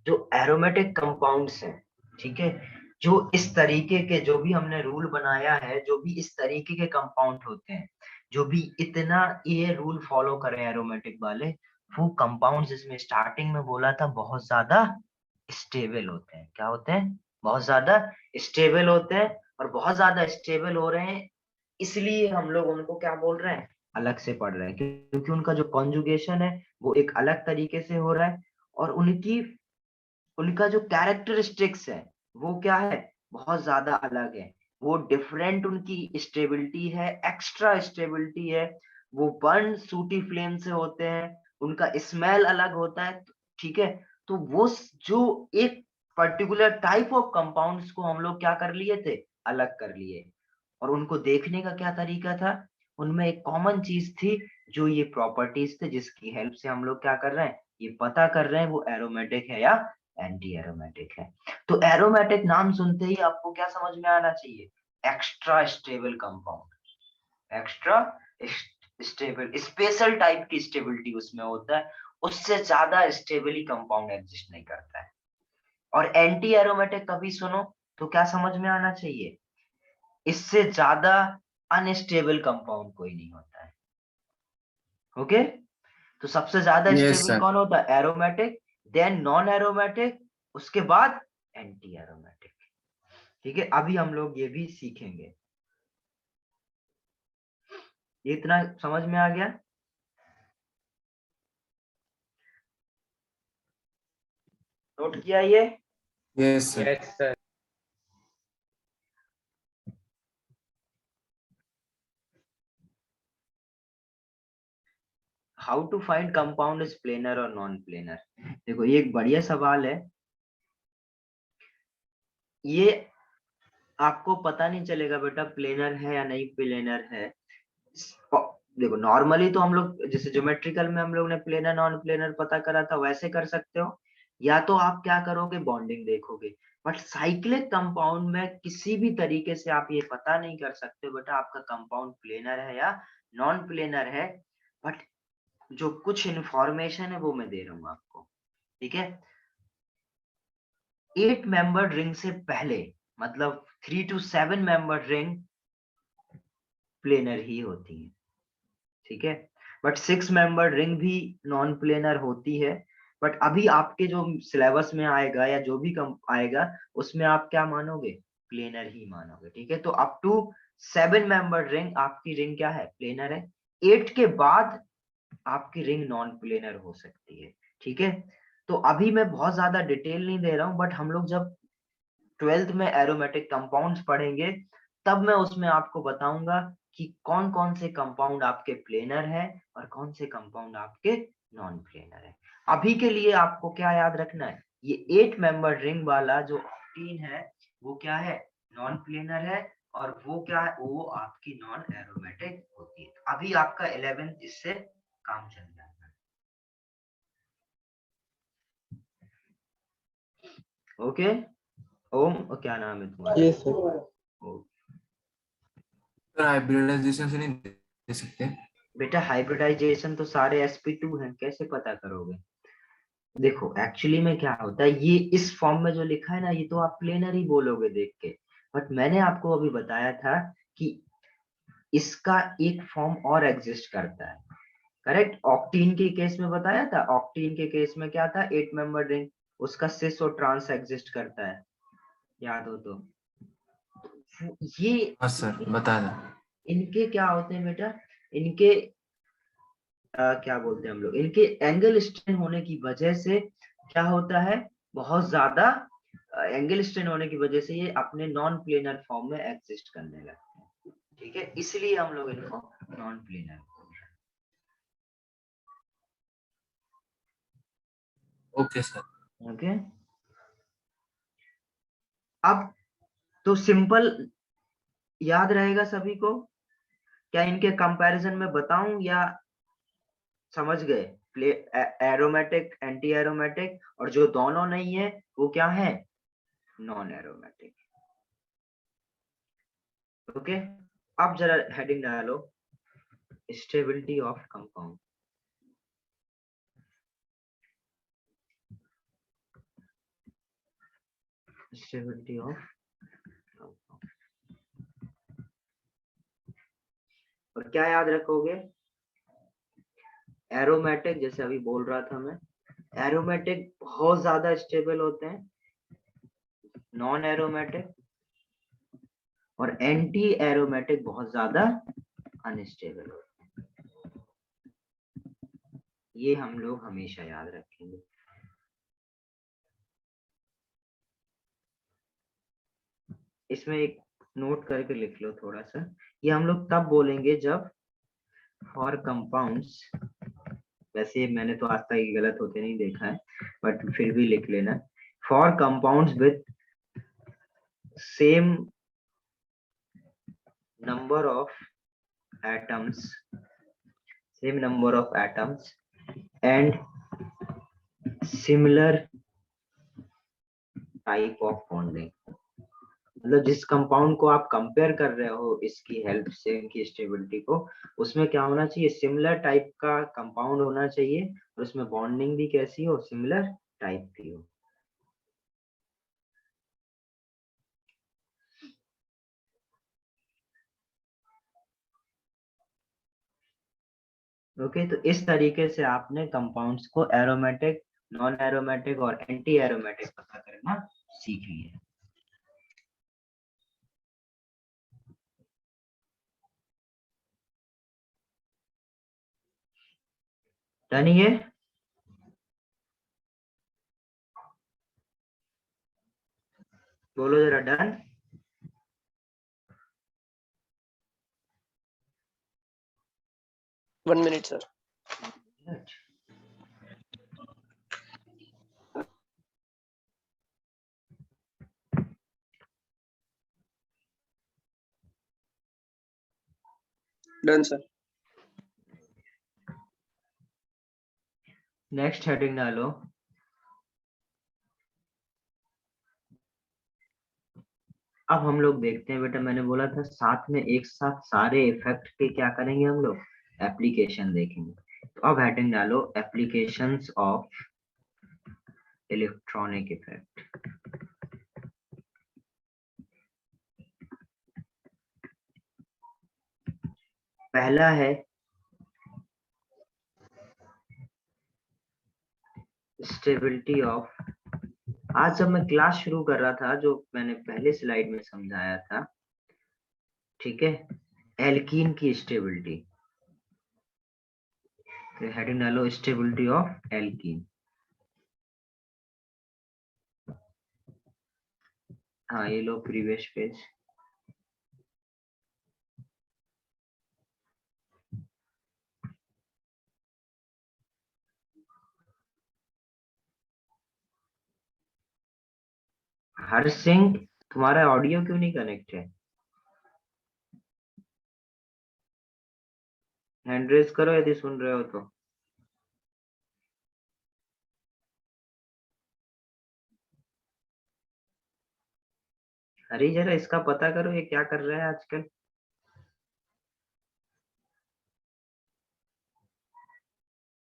जो एरोमेटिक कंपाउंड्स हैं, ठीक है, जो इस तरीके के, जो भी हमने रूल बनाया है, जो भी इस तरीके के कंपाउंड होते हैं, जो भी इतना ये रूल फॉलो करें एरोमेटिक वाले, वो कंपाउंड्स जिसमें स्टार्टिंग में बोला था बहुत ज्यादा स्टेबल होते हैं। क्या होते हैं? बहुत ज्यादा स्टेबल होते हैं। और बहुत ज्यादा स्टेबल हो रहे हैं इसलिए हम लोग उनको क्या बोल रहे हैं? अलग से पढ़ रहे हैं, क्योंकि उनका जो कॉन्जुगेशन है वो एक अलग तरीके से हो रहा है। और उनका जो कैरेक्टरिस्टिक्स है वो क्या है? बहुत ज्यादा अलग है। वो डिफरेंट उनकी स्टेबिलिटी है, एक्स्ट्रा स्टेबिलिटी है। वो बर्न सूटी फ्लेम से होते हैं, उनका स्मेल अलग होता है, ठीक है। तो वो जो एक पर्टिकुलर टाइप ऑफ कंपाउंड्स को हम लोग क्या कर लिए थे? अलग कर लिए। और उनको देखने का क्या तरीका था? उनमें एक कॉमन चीज थी, जो ये प्रॉपर्टीज थे जिसकी हेल्प से हम लोग क्या कर रहे हैं? ये पता कर रहे हैं वो एरोमेटिक है या एंटी एरोमेटिक है। तो एरोमेटिक नाम सुनते ही आपको क्या समझ में आना चाहिए? Extra stable compound, extra stable, special type की स्टेबिलिटी उसमें होता है, उससे ज्यादा स्टेबली कंपाउंड एग्जिस्ट नहीं करता है। और एंटी एरोमेटिक कभी सुनो तो क्या समझ में आना चाहिए? इससे ज्यादा अनस्टेबल कंपाउंड कोई नहीं होता है। ओके, तो सबसे ज्यादा यस स्टेबल सर। कौन होता है? एरोमेटिक, देन नॉन एरोमेटिक, उसके बाद एंटी एरोमेटिक। ठीक है, अभी हम लोग ये भी सीखेंगे। ये इतना समझ में आ गया? नोट किया ये? Yes sir. Yes sir. How to find compound is planar और नॉन प्लेनर? देखो ये एक बढ़िया सवाल है। ये आपको पता नहीं चलेगा बेटा प्लेनर है या नहीं प्लेनर है। देखो नॉर्मली तो हम लोग जैसे ज्योमेट्रिकल में हम लोग ने प्लेनर नॉन प्लेनर पता करा था, वैसे कर सकते हो, या तो आप क्या करोगे बॉन्डिंग देखोगे। बट साइक्लिक कंपाउंड में किसी भी तरीके से आप ये पता नहीं कर सकते बेटा आपका कंपाउंड प्लेनर है या नॉन प्लेनर है। बट जो कुछ इंफॉर्मेशन है वो मैं दे रहा हूँ आपको, ठीक है। 8 मेंबर रिंग से पहले मतलब 3 to 7 मेंबर रिंग प्लेनर ही होती है, ठीक है। बट 6 मेंबर रिंग भी नॉन प्लेनर होती है। बट अभी आपके जो सिलेबस में आएगा या जो भी कम आएगा उसमें आप क्या मानोगे, प्लेनर ही मानोगे, ठीक है। तो अप टू 7 मेंबर रिंग आपकी रिंग क्या है, प्लेनर है। 8 के बाद आपकी रिंग नॉन प्लेनर हो सकती है, ठीक है। तो अभी मैं बहुत ज्यादा डिटेल नहीं दे रहा हूं, बट हम लोग जब 12th में एरोमेटिक कंपाउंड्स पढ़ेंगे तब मैं उसमें आपको बताऊंगा कि कौन कौन से कंपाउंड आपके प्लेनर है और कौन से कंपाउंड आपके नॉन प्लेनर है। अभी के लिए आपको क्या याद रखना है, ये 8 मेंबर रिंग वाला जो ऑक्टीन है वो क्या है, नॉन प्लेनर है, और वो क्या है, वो आपकी नॉन एरोमेटिक होती है। अभी आपका 11th इससे काम चल जाएगा। ओके ओम, और क्या नाम है तुम्हारा? Yes sir. सर हाइब्रिडाइजेशन से नहीं दे सकते? बेटा हाइब्रिडाइजेशन तो सारे sp2 हैं, कैसे पता करोगे? देखो एक्चुअली में क्या होता है, ये इस फॉर्म में जो लिखा है ना ये तो आप प्लेनर ही बोलोगे देख के। बट मैंने आपको अभी बताया था कि इसका एक फॉर्म और एग्जिस्ट करता है, करेक्ट। ऑक्टीन के केस में बताया था, ऑक्टीन के केस में क्या था, 8 मेंबर रिंग, उसका सिस और ट्रांस एग्जिस्ट करता है, याद हो तो। ये हाँ सर बता दें। इनके क्या होते हैं बेटा, इनके क्या बोलते हैं हम लोग, इनके एंगल स्ट्रेन होने की वजह से क्या होता है, बहुत ज्यादा एंगल स्ट्रेन होने की वजह से ये अपने नॉन प्लेनर फॉर्म में एग्जिस्ट करने लगते हैं, ठीक है। इसलिए हम लोग इनको नॉन प्लेनर बोल रहे हैं। Okay sir. ओके, अब तो सिंपल याद रहेगा सभी को, क्या इनके कंपैरिजन में बताऊं या समझ गए? एरोमेटिक एंटी एरोमेटिक, और जो दोनों नहीं है वो क्या है, नॉन एरोमेटिक। ओके, अब जरा हेडिंग डालो, stability of compound. Stability of compound, और क्या याद रखोगे, एरोमेटिक, जैसे अभी बोल रहा था मैं, एरोमेटिक बहुत ज्यादा स्टेबल होते हैं, नॉन एरोमेटिक और एंटी एरोमेटिक बहुत ज्यादा अनस्टेबल होते हैं। ये हम लोग हमेशा याद रखेंगे। इसमें एक नोट करके लिख लो थोड़ा सा, ये हम लोग तब बोलेंगे जब फॉर कंपाउंड्स, वैसे मैंने तो आज तक ये गलत होते नहीं देखा है बट फिर भी लिख लेना, for compounds with same number of atoms, same number of atoms and similar type of bonding। मतलब जिस कंपाउंड को आप कंपेयर कर रहे हो इसकी हेल्प से इनकी स्टेबिलिटी को, उसमें क्या होना चाहिए, सिमिलर टाइप का कंपाउंड होना चाहिए, और उसमें बॉन्डिंग भी कैसी हो, सिमिलर टाइप की हो। ओके, तो इस तरीके से आपने कंपाउंड्स को एरोमेटिक, नॉन एरोमेटिक और एंटी एरोमेटिक पता करना सीख लिया। डन ये? बोलो जरा done. 1 minute sir. Done sir. Next heading डालो। अब हम लोग देखते हैं बेटा, मैंने बोला था साथ में एक साथ सारे इफेक्ट के क्या करेंगे हम लोग, एप्लीकेशन देखेंगे। तो अब हेडिंग डालो एप्लीकेशंस ऑफ इलेक्ट्रॉनिक इफेक्ट। पहला है स्टेबिलिटी ऑफ। आज जब मैं क्लास शुरू कर रहा था, जो मैंने पहले स्लाइड में समझाया था, ठीक है, एल्कीन की स्टेबिलिटी। तो हेडिंग डालो स्टेबिलिटी ऑफ एल्कीन। हाँ ये लो प्रीवियस पेज। हर सिंह, तुम्हारा ऑडियो क्यों नहीं कनेक्ट है? हैंड रेज करो यदि सुन रहे हो तो। अरे जरा इसका पता करो ये क्या कर रहा है आजकल।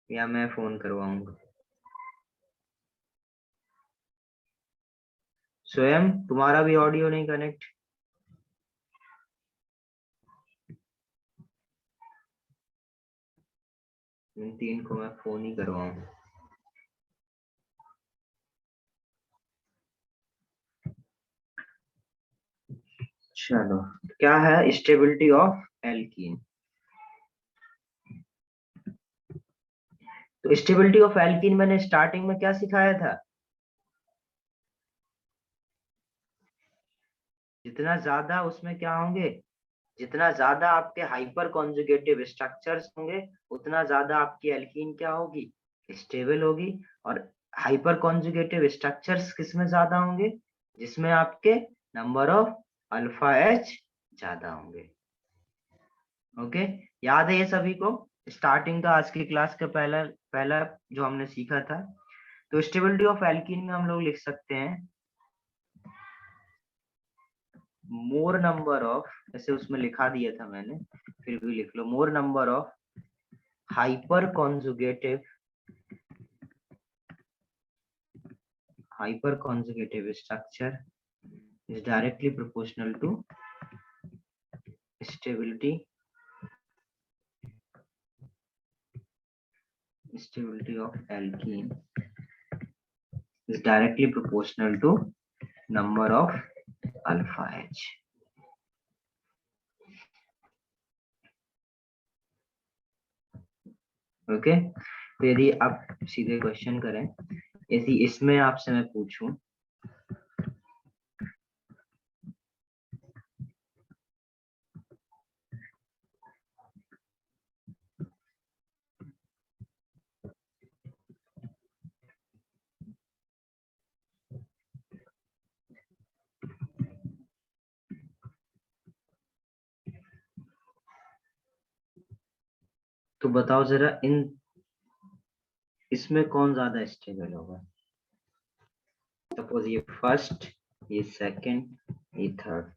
या मैं फोन करवाऊंगा। स्वयं तुम्हारा भी ऑडियो नहीं कनेक्ट। इन तीन को मैं फोन ही करवाऊंगा। चलो, क्या है स्टेबिलिटी ऑफ एल्कीन? तो स्टेबिलिटी ऑफ एल्कीन मैंने स्टार्टिंग में क्या सिखाया था? जितना ज्यादा उसमें क्या होंगे, जितना ज्यादा आपके हाइपर कॉन्जुगेटिव स्ट्रक्चर्स होंगे, उतना ज्यादा आपकी एल्कीन क्या होगी, स्टेबल होगी। और हाइपर कॉन्जुगेटिव स्ट्रक्चर्स किसमें ज्यादा होंगे, जिसमें आपके नंबर ऑफ अल्फा एच ज्यादा होंगे। ओके, याद है ये सभी को? स्टार्टिंग का आज की क्लास का पहला पहला जो हमने सीखा था। तो स्टेबिलिटी ऑफ एल्कीन में हम लोग लिख सकते हैं मोर नंबर ऑफ, जैसे उसमें लिखा दिया था मैंने, फिर भी लिख लो, more number of hyper conjugative structure is directly proportional to stability of alkene is directly proportional to number of alpha H. Okay, तो यदि आप सीधे क्वेश्चन करें, यदि इसमें आपसे मैं पूछूं तो बताओ जरा इसमें कौन ज्यादा स्टेबल होगा? सपोज ये फर्स्ट, ये सेकंड, ये थर्ड।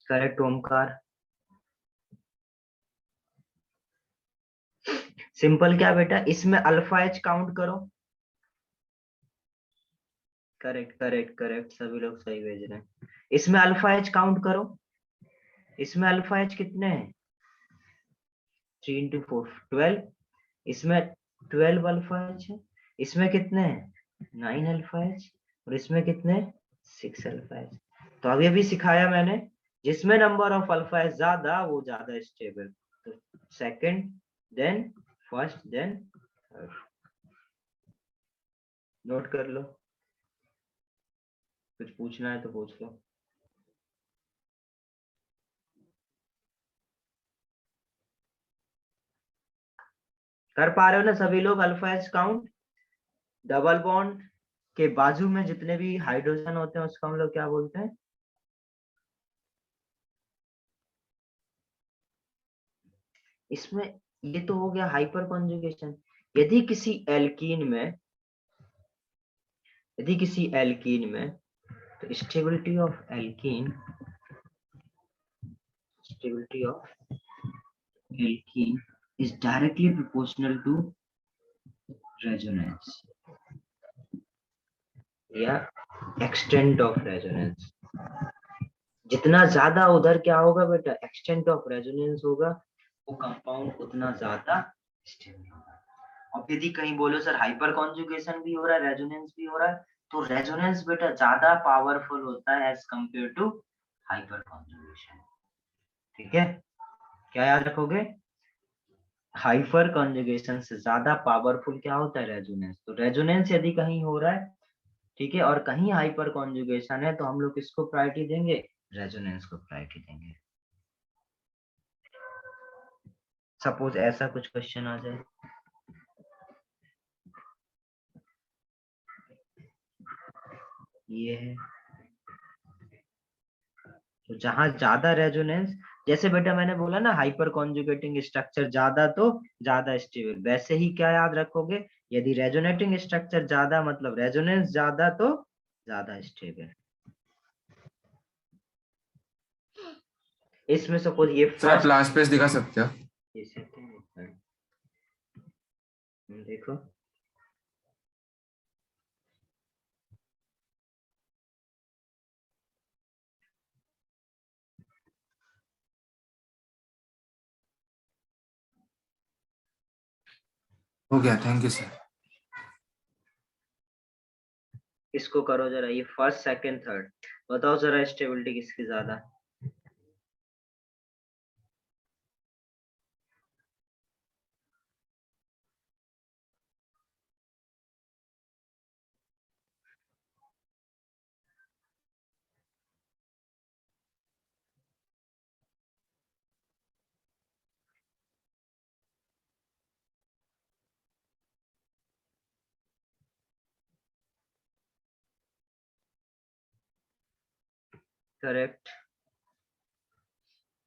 करेक्ट ओमकार। सिंपल क्या बेटा, इसमें अल्फा एच काउंट करो। करेक्ट करेक्ट करेक्ट, सभी लोग सही भेज रहे हैं। इसमें अल्फा एच काउंट करो, इसमें अल्फा एच कितने हैं? 3 into 4 12, इसमें 12 अल्फा एच है, इसमें कितने हैं? 9 अल्फा एच, और इसमें कितने? 6 अल्फा एच। तो अभी अभी सिखाया मैंने, जिसमें नंबर ऑफ अल्फा एच ज्यादा वो ज्यादा स्टेबल। तो second, then first, then third. Note कर लो, कुछ पूछना है तो पूछ लो। कर पा रहे हो ना सभी लोग alpha H count? Double bond के बाजू में जितने भी हाइड्रोजन होते हैं उसको हम लोग क्या बोलते हैं? इसमें ये तो हो गया हाइपर कॉन्जुगेशन। यदि किसी एल्कीन में, तो stability of alkene, is directly proportional to resonance या extent of resonance। जितना ज्यादा उधर क्या होगा बेटा, extent of resonance होगा, वो कंपाउंड उतना ज्यादा स्टेबल होगा। अब यदि कहीं बोलो सर हाइपर कॉन्जुगेशन भी हो रहा है, रेजोनेंस भी हो रहा है, तो रेजोनेंस बेटा ज्यादा पावरफुल होता है as compare to hyperconjugation. ठीक है, क्या याद रखोगे? हाइपर कॉन्जुगेशन से ज्यादा पावरफुल क्या होता है? रेजोनेंस। तो रेजोनेंस यदि कहीं हो रहा है, ठीक है, और कहीं हाइपर कॉन्जुगेशन है, तो हम लोग किसको प्रायोरिटी देंगे? रेजोनेंस को प्रायोरिटी देंगे। सपोज ऐसा कुछ क्वेश्चन आ जाए, ये है, तो जहां ज्यादा रेजोनेंस, जैसे बेटा मैंने बोला ना हाइपर कॉन्जुगेटिंग स्ट्रक्चर ज्यादा तो ज्यादा स्टेबल, वैसे ही क्या याद रखोगे? यदि रेजोनेटिंग स्ट्रक्चर ज्यादा मतलब रेजोनेंस ज्यादा तो ज्यादा स्टेबल। इसमें सपोज ये सर आप लास्ट पेज दिखा सकते हो? ये सेकंड है, देखो हो गया, थैंक यू सर। इसको करो जरा, ये फर्स्ट सेकंड थर्ड, बताओ जरा स्टेबिलिटी किसकी ज्यादा? करेक्ट,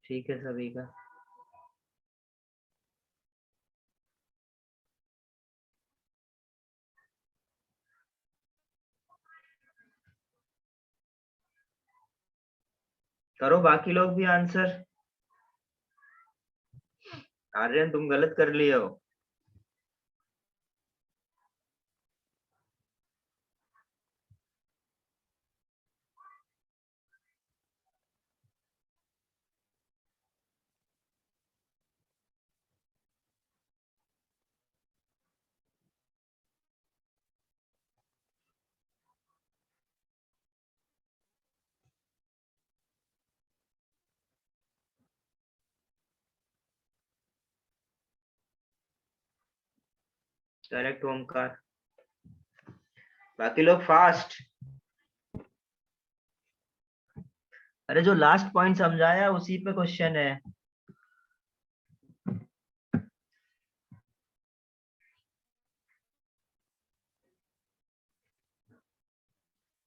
ठीक है सभी का। करो बाकी लोग भी आंसर। आर्यन तुम गलत कर लिए हो। करेक्ट ओमकार, बाकी लोग फास्ट। अरे जो लास्ट पॉइंट समझाया उसी पे क्वेश्चन है।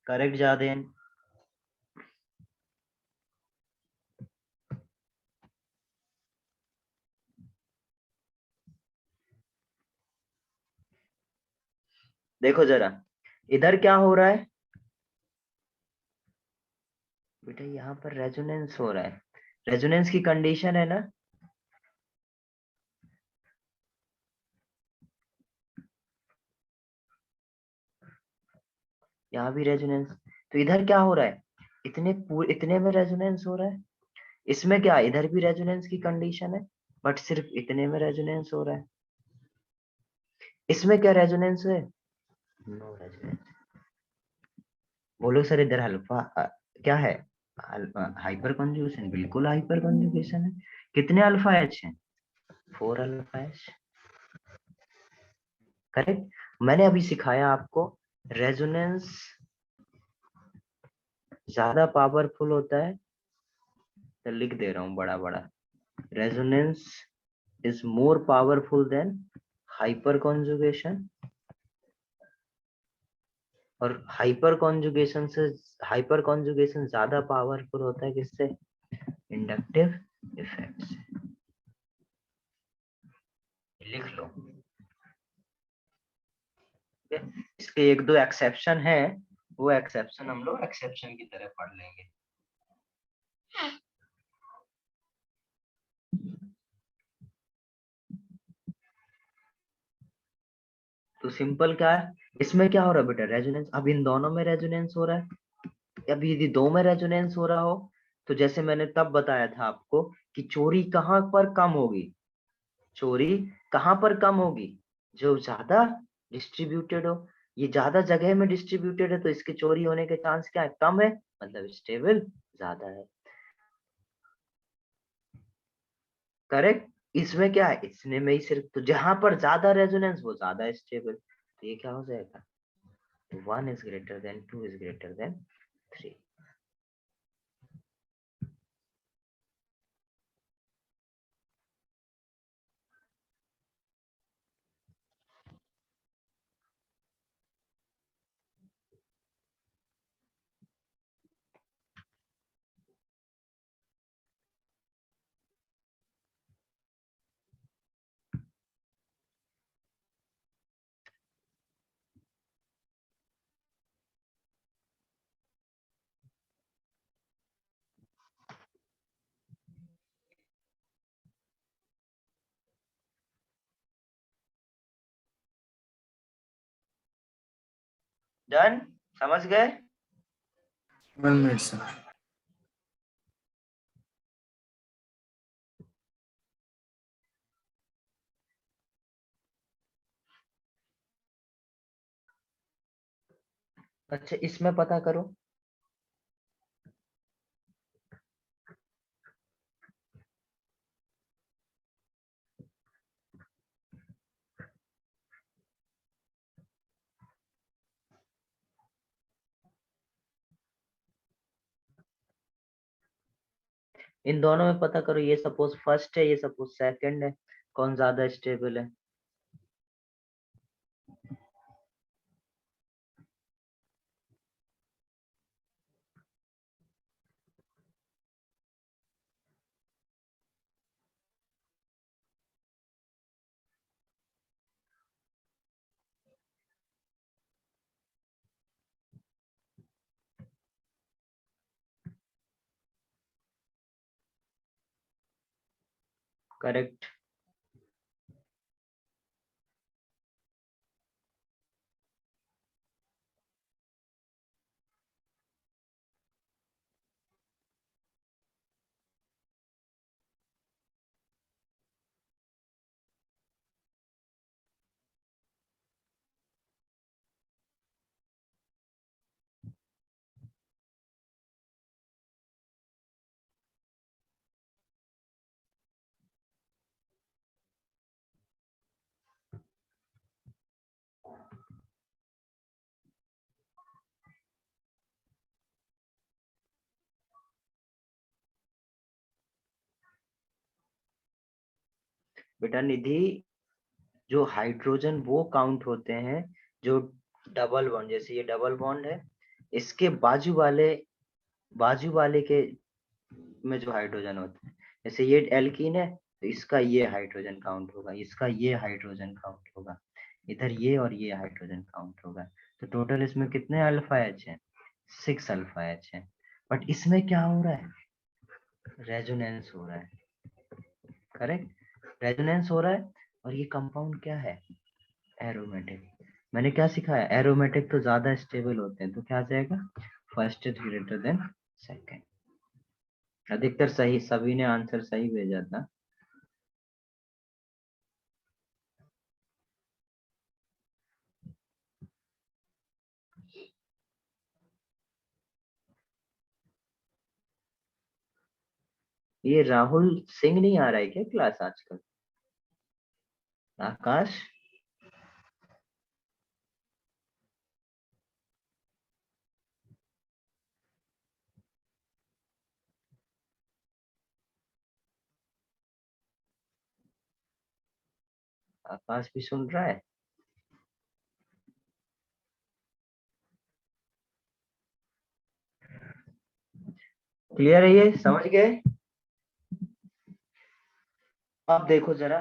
करेक्ट जादेन। देखो जरा इधर क्या हो रहा है बेटा, यहाँ पर रेजोनेंस हो रहा है, रेजोनेंस की कंडीशन है ना, यहाँ भी रेजोनेंस। तो इधर क्या हो रहा है, इतने में रेजोनेंस हो रहा है, इसमें क्या, इधर भी रेजोनेंस की कंडीशन है, बट सिर्फ इतने में रेजोनेंस हो रहा है। इसमें क्या रेजोनेंस है, नो रेजोनेंस। बोलो सर इधर अल्फा क्या है, हाइपर कॉन्जुगेशन, बिल्कुल हाइपर कॉन्जुगेशन है। कितने अल्फा एच हैं, 4 अल्फा एच, करेक्ट। मैंने अभी सिखाया आपको रेजोनेंस ज्यादा पावरफुल होता है, तो लिख दे रहा हूं बड़ा बड़ा, resonance is more powerful than hyper conjugation, और हाइपर कॉन्जुगेशन ज्यादा पावरफुल होता है किससे, इंडक्टिव इफेक्ट से। लिख लो। ठीक है? इसके एक दो एक्सेप्शन है, वो एक्सेप्शन हम लोग एक्सेप्शन की तरह पढ़ लेंगे। तो सिंपल क्या है, इसमें क्या हो रहा है बेटा, रेजोनेंस। अब इन दोनों में रेजोनेंस हो रहा है, अब यदि दो में रेजोनेंस हो रहा हो, तो जैसे मैंने तब बताया था आपको कि चोरी कहाँ पर कम होगी, चोरी कहाँ पर कम होगी, जो ज्यादा डिस्ट्रीब्यूटेड हो। ये ज्यादा जगह में डिस्ट्रीब्यूटेड है, तो इसके चोरी होने के चांस क्या है, कम है, मतलब स्टेबल ज्यादा है, करेक्ट। इसमें क्या है, इसने में ही सिर्फ, तो जहां पर ज्यादा रेजोनेंस वो ज्यादा स्टेबल, तो ये क्या हो जाएगा, 1 is greater than 2 is greater than 3। Done, समझ गए। 1 minute sir. अच्छा इसमें पता करो, इन दोनों में पता करो, ये सपोज फर्स्ट है, ये सपोज सेकंड है, कौन ज्यादा स्टेबल है। करेक्ट। बेटा निधि, जो हाइड्रोजन वो काउंट होते हैं जो डबल बॉन्ड, जैसे ये डबल बॉन्ड है, इसके बाजू वाले के में जो हाइड्रोजन होते हैं, जैसे ये एल्कीन है, तो इसका ये हाइड्रोजन काउंट होगा, इसका ये हाइड्रोजन काउंट होगा, इधर ये और ये हाइड्रोजन काउंट होगा। तो टोटल इसमें कितने अल्फा एच है, 6 अल्फा एच है। बट इसमें क्या हो रहा है, रेजोनेंस हो रहा है, करेक्ट, रेजोनेंस हो रहा है। और ये कंपाउंड क्या है, एरोमेटिक। मैंने क्या सिखाया, एरोमेटिक तो ज्यादा स्टेबल होते हैं, तो क्या आ जाएगा, first is greater than second. अधिकतर सही, सभी ने आंसर सही भेजा था। ये राहुल सिंह नहीं आ रहा है क्या क्लास आजकल? आकाश, आकाश भी सुन रहा है? क्लियर है, ये समझ गए? अब देखो जरा,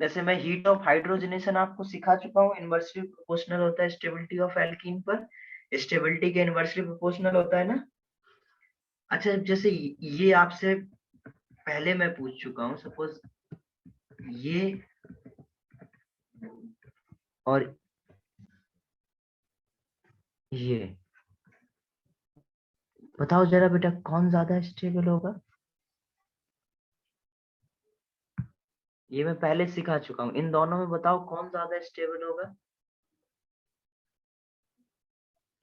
जैसे मैं हीट ऑफ हाइड्रोजनेशन आपको सिखा चुका हूँ, इनवर्सली प्रोपोर्शनल होता है स्टेबिलिटी ऑफ एल्कीन पर, स्टेबिलिटी के इनवर्सली प्रोपोर्शनल होता है ना। अच्छा, जैसे ये आपसे पहले मैं पूछ चुका हूँ, सपोज ये और ये, बताओ जरा बेटा कौन ज्यादा स्टेबल होगा? ये मैं पहले सिखा चुका हूँ, इन दोनों में बताओ कौन ज्यादा स्टेबल होगा?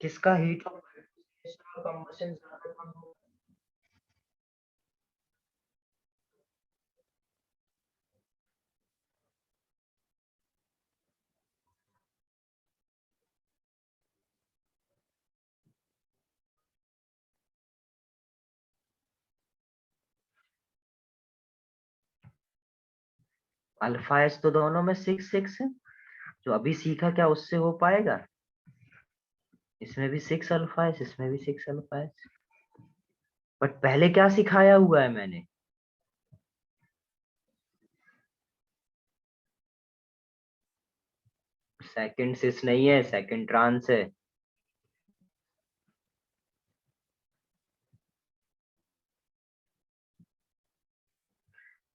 किसका हीट ऑफ कंबशन ज्यादा कम होगा? अल्फा एच तो दोनों में 6 है, जो अभी सीखा क्या उससे हो पाएगा? इसमें भी 6 अल्फा है, इसमें भी 6 अल्फा है। बट पहले क्या सिखाया हुआ है मैंने? सेकंड सिस नहीं है, सेकंड ट्रांस है।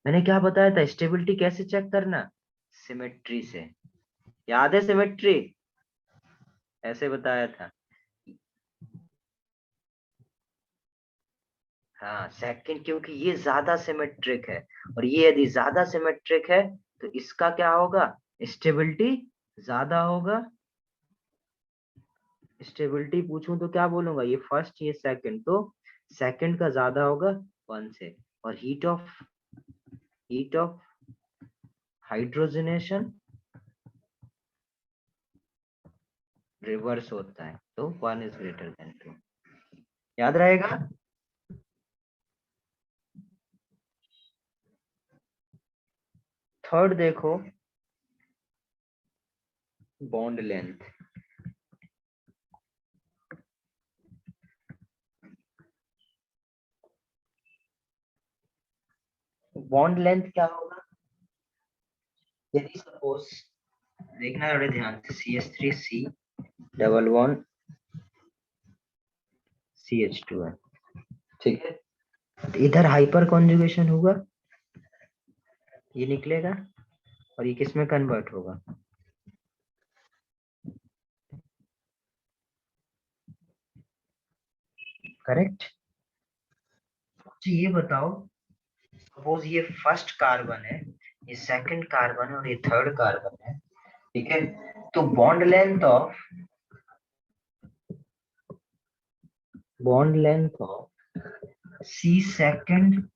मैंने क्या बताया था, स्टेबिलिटी कैसे चेक करना? सिमेट्री से, याद है सिमेट्री? ऐसे बताया था। हाँ सेकंड, क्योंकि ये ज्यादा सिमेट्रिक है, और ये यदि ज्यादा सिमेट्रिक है तो इसका क्या होगा? स्टेबिलिटी ज्यादा होगा। स्टेबिलिटी पूछूं तो क्या बोलूंगा, ये फर्स्ट ये सेकंड, तो सेकंड का ज्यादा होगा 1 से। और हीट ऑफ हाइड्रोजनेशन रिवर्स होता है, तो 1 इज ग्रेटर देन 2। याद रहेगा? थर्ड देखो, बॉन्ड लेंथ। बॉन्ड लेंथ क्या होगा? यदि सपोज, देखना थोड़े ध्यान से, CH3C डबल बॉन्ड CH2 है, ठीक है? तो इधर हाइपर कॉन्जुगेशन होगा, ये निकलेगा, और ये किस में कन्वर्ट होगा? करेक्ट। तो ये बताओ, सपोज ये फर्स्ट कार्बन है, ये सेकंड कार्बन है, और ये थर्ड कार्बन है, ठीक है? तो bond length of C second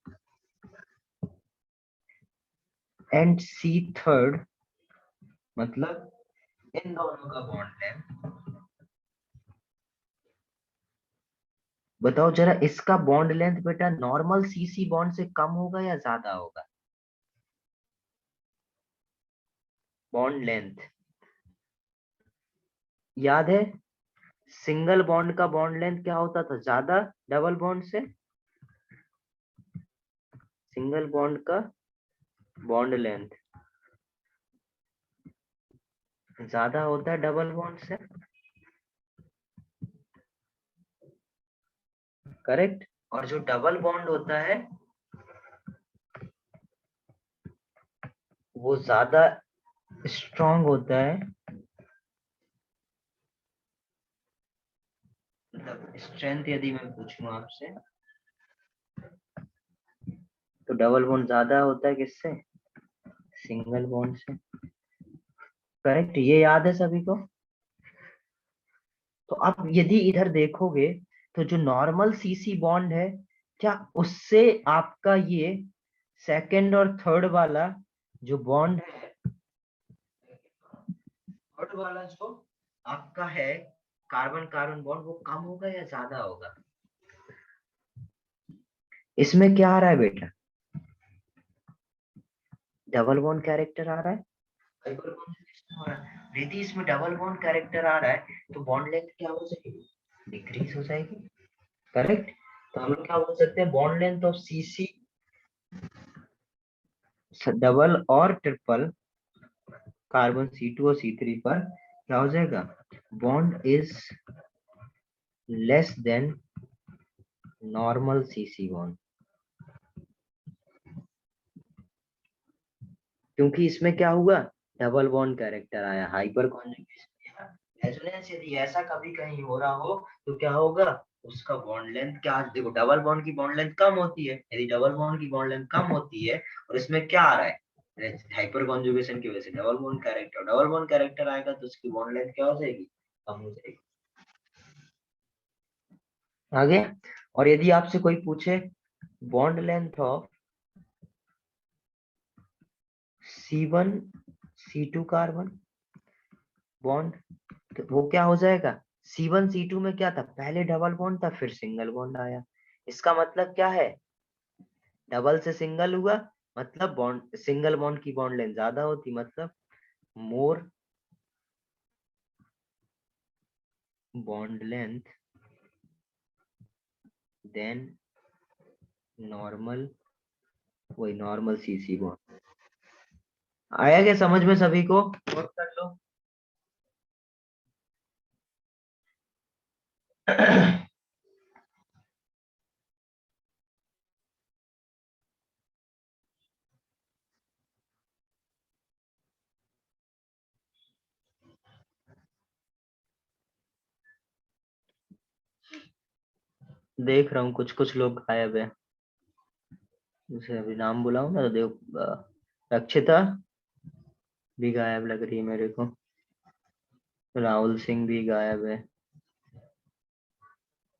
and C third, मतलब इन दोनों का बॉन्ड लेंथ, बताओ जरा इसका बॉन्ड लेंथ बेटा नॉर्मल CC बॉन्ड से कम होगा या ज्यादा होगा? बॉन्ड लेंथ याद है? सिंगल बॉन्ड का बॉन्ड लेंथ क्या होता था, ज्यादा डबल बॉन्ड से? सिंगल बॉन्ड का बॉन्ड लेंथ ज्यादा होता है डबल बॉन्ड से, करेक्ट? और जो डबल बॉन्ड होता है वो ज्यादा स्ट्रॉन्ग होता है, मतलब स्ट्रेंथ यदि मैं पूछूं आपसे, तो डबल बॉन्ड ज्यादा होता है किससे? सिंगल बॉन्ड से। करेक्ट, ये याद है सभी को? तो अब यदि इधर देखोगे तो जो नॉर्मल सीसी बॉन्ड है, क्या उससे आपका ये सेकंड और थर्ड वाला जो बॉन्ड है, थर्ड वाला जो आपका है कार्बन कार्बन बॉन्ड, वो कम होगा या ज्यादा होगा? इसमें क्या आ रहा है बेटा? डबल बॉन्ड कैरेक्टर आ रहा है, ट्रिपल बॉन्ड हो रहा है। यदि इसमें डबल बॉन्ड कैरेक्टर आ रहा है तो बॉन्ड लेंथ क्या हो जाएगी? डिक्रीज हो जाएगी। करेक्ट, तो हम लोग क्या बोल सकते हैं? Bond length of CC double और ट्रिपल कार्बन C2 और C3 पर क्या हो जाएगा? Bond is less than normal CC bond, क्योंकि इसमें क्या हुआ? डबल बॉन्ड कैरेक्टर आया, हाइपर कॉन्जुगेशन। रेजोनेंस यदि ऐसा कभी कहीं हो रहा हो तो क्या होगा? उसका बॉन्ड लेंथ क्या, देखो डबल बॉन्ड की बॉन्ड लेंथ कम होती है, यदि डबल बॉन्ड की बॉन्ड लेंथ कम होती है और इसमें क्या आ रहा है? हाइपर कॉन्जुगेशन की वजह से डबल बॉन्ड कैरेक्टर आएगा तो उसकी बॉन्ड लेंथ क्या हो जाएगी? कम हो जाएगी। आगे, और यदि आपसे कोई पूछे bond length of C1 C2 carbon bond, तो वो क्या हो जाएगा? C1 C2 में क्या था? पहले डबल बॉन्ड था, फिर सिंगल बॉन्ड आया। इसका मतलब क्या है? डबल से सिंगल हुआ मतलब बॉन्ड, सिंगल बॉन्ड की बॉन्ड लेंथ ज्यादा होती, मतलब मोर बॉन्ड लेंथ देन नॉर्मल, वही नॉर्मल सीसी बॉन्ड। आया क्या समझ में सभी को? नोट कर लो। देख रहा हूँ कुछ कुछ लोग गायब है, जैसे अभी नाम बुलाऊं ना तो देव, रक्षिता भी गायब लग रही है मेरे को, राहुल सिंह भी गायब है,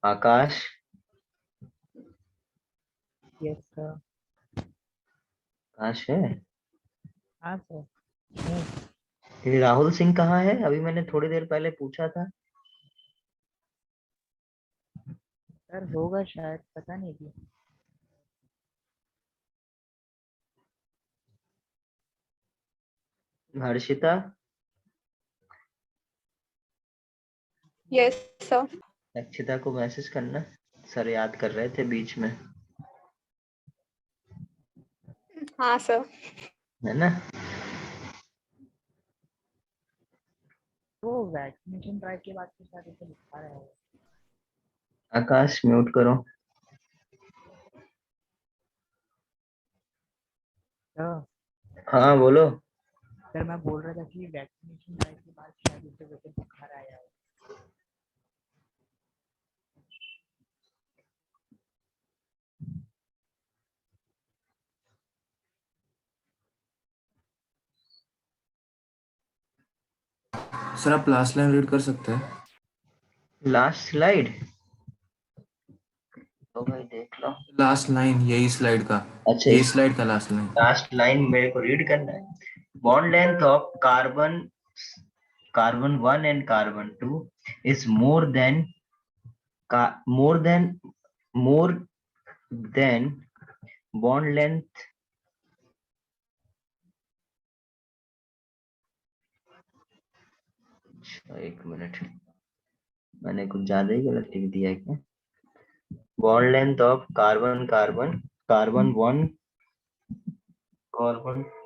आकाश, यस सर। आकाश है, हाँ सर। ये राहुल सिंह कहाँ है? अभी मैंने थोड़ी देर पहले पूछा था। सर होगा शायद, पता नहीं कि। Harshita, yes sir. रक्षिता को मैसेज करना, सर याद कर रहे थे बीच में, हाँ सर। है ना? वो वैक्सीनेशन ड्राइव के बाद के साथ इसे दिखा रहा है। आकाश म्यूट करो। सर हाँ बोलो। सर मैं बोल रहा था कि वैक्सीनेशन ड्राइव के बाद शायद इसे वैसे दिखा रहा है। सर आप लास्ट लाइन रीड कर सकते हैं? लास्ट स्लाइड तो भाई देख लो। लास्ट लाइन यही स्लाइड का, अच्छा, यही इस स्लाइड का लास्ट लाइन। लास्ट लाइन मेरे को रीड करना है। Bond length of carbon 1 and carbon 2 is more than bond length एक मिनट, मैंने कुछ ज्यादा ही गलत लिख दिया है क्या? Bond length of carbon 1 carbon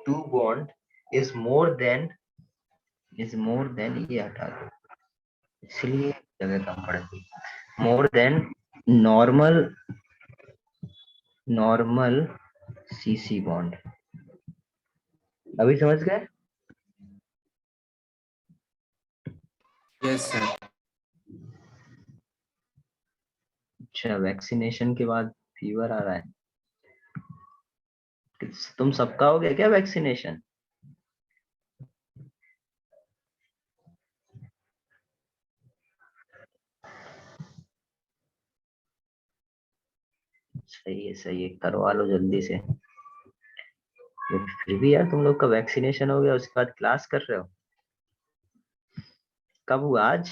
2 bond is more than, ये हटा दो इसलिए जगह कम पड़ेगी, more than normal CC bond. अभी समझ गए? Yes sir. अच्छा, वैक्सीनेशन के बाद फीवर आ रहा है। तुम सबका हो गया क्या वैक्सीनेशन? सही है, करवा लो जल्दी से। फिर भी यार तुम लोग का वैक्सीनेशन हो गया उसके बाद क्लास कर रहे हो? कब हुआ आज?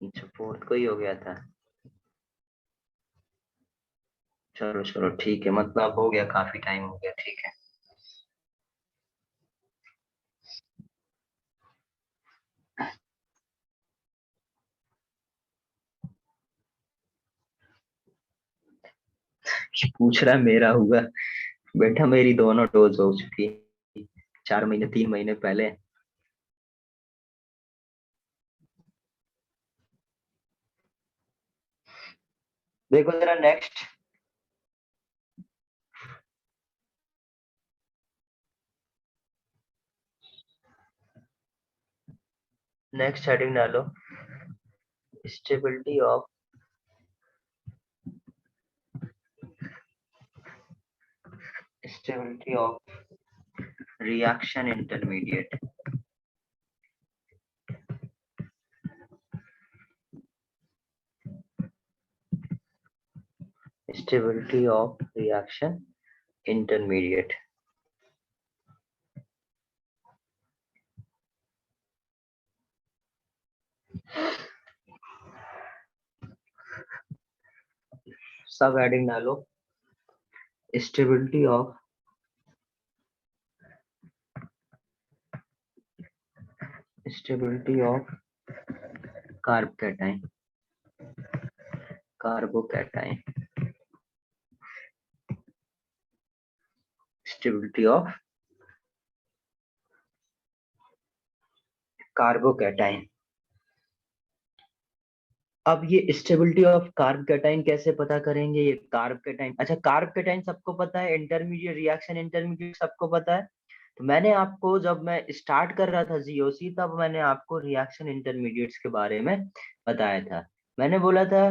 अच्छा, 4th को ही हो गया था। चलो चलो ठीक है, मतलब हो गया, काफी टाइम हो गया, ठीक है। पूछ रहा है मेरा हुआ? बेटा मेरी दोनों डोज हो चुकी, 4 महीने 3 महीने पहले। देखो जरा नेक्स्ट। नेक्स्ट हेडिंग डालो, stability of reaction intermediate. Stability of reaction intermediate. सब हेडिंग डालो, stability of carbocation. Stability of carbocation. अब ये स्टेबिलिटी ऑफ कार्बोकैटायन कैसे पता करेंगे? ये कार्बोकैटायन, अच्छा कार्बोकैटायन सबको पता है, इंटरमीडिएट रिएक्शन इंटरमीडिएट सबको पता है। तो मैंने आपको जब मैं स्टार्ट कर रहा था जीओसी, तब मैंने आपको रिएक्शन इंटरमीडिएट्स के बारे में बताया था। मैंने बोला था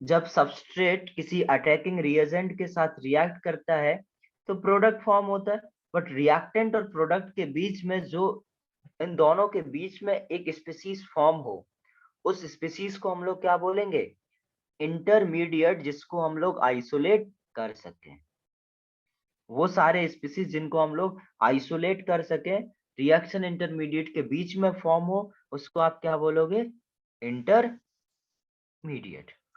जब सबस्ट्रेट किसी अटैकिंग रिएजेंट के साथ रिएक्ट करता है तो प्रोडक्ट फॉर्म होता है, बट रिएक्टेंट और प्रोडक्ट के बीच में जो इन दोनों के बीच में एक स्पीसीज फॉर्म हो, उस स्पीसीज को हम लोग क्या बोलेंगे? इंटरमीडिएट, जिसको हम लोग आइसोलेट कर सकें। वो सारे स्पीसीज जिनको हम लोग आइसोलेट कर सके, रिएक्शन इंटरमीडिएट के बीच में फॉर्म हो, उसको आप क्या बोलोगे? इंटरमीडिएट।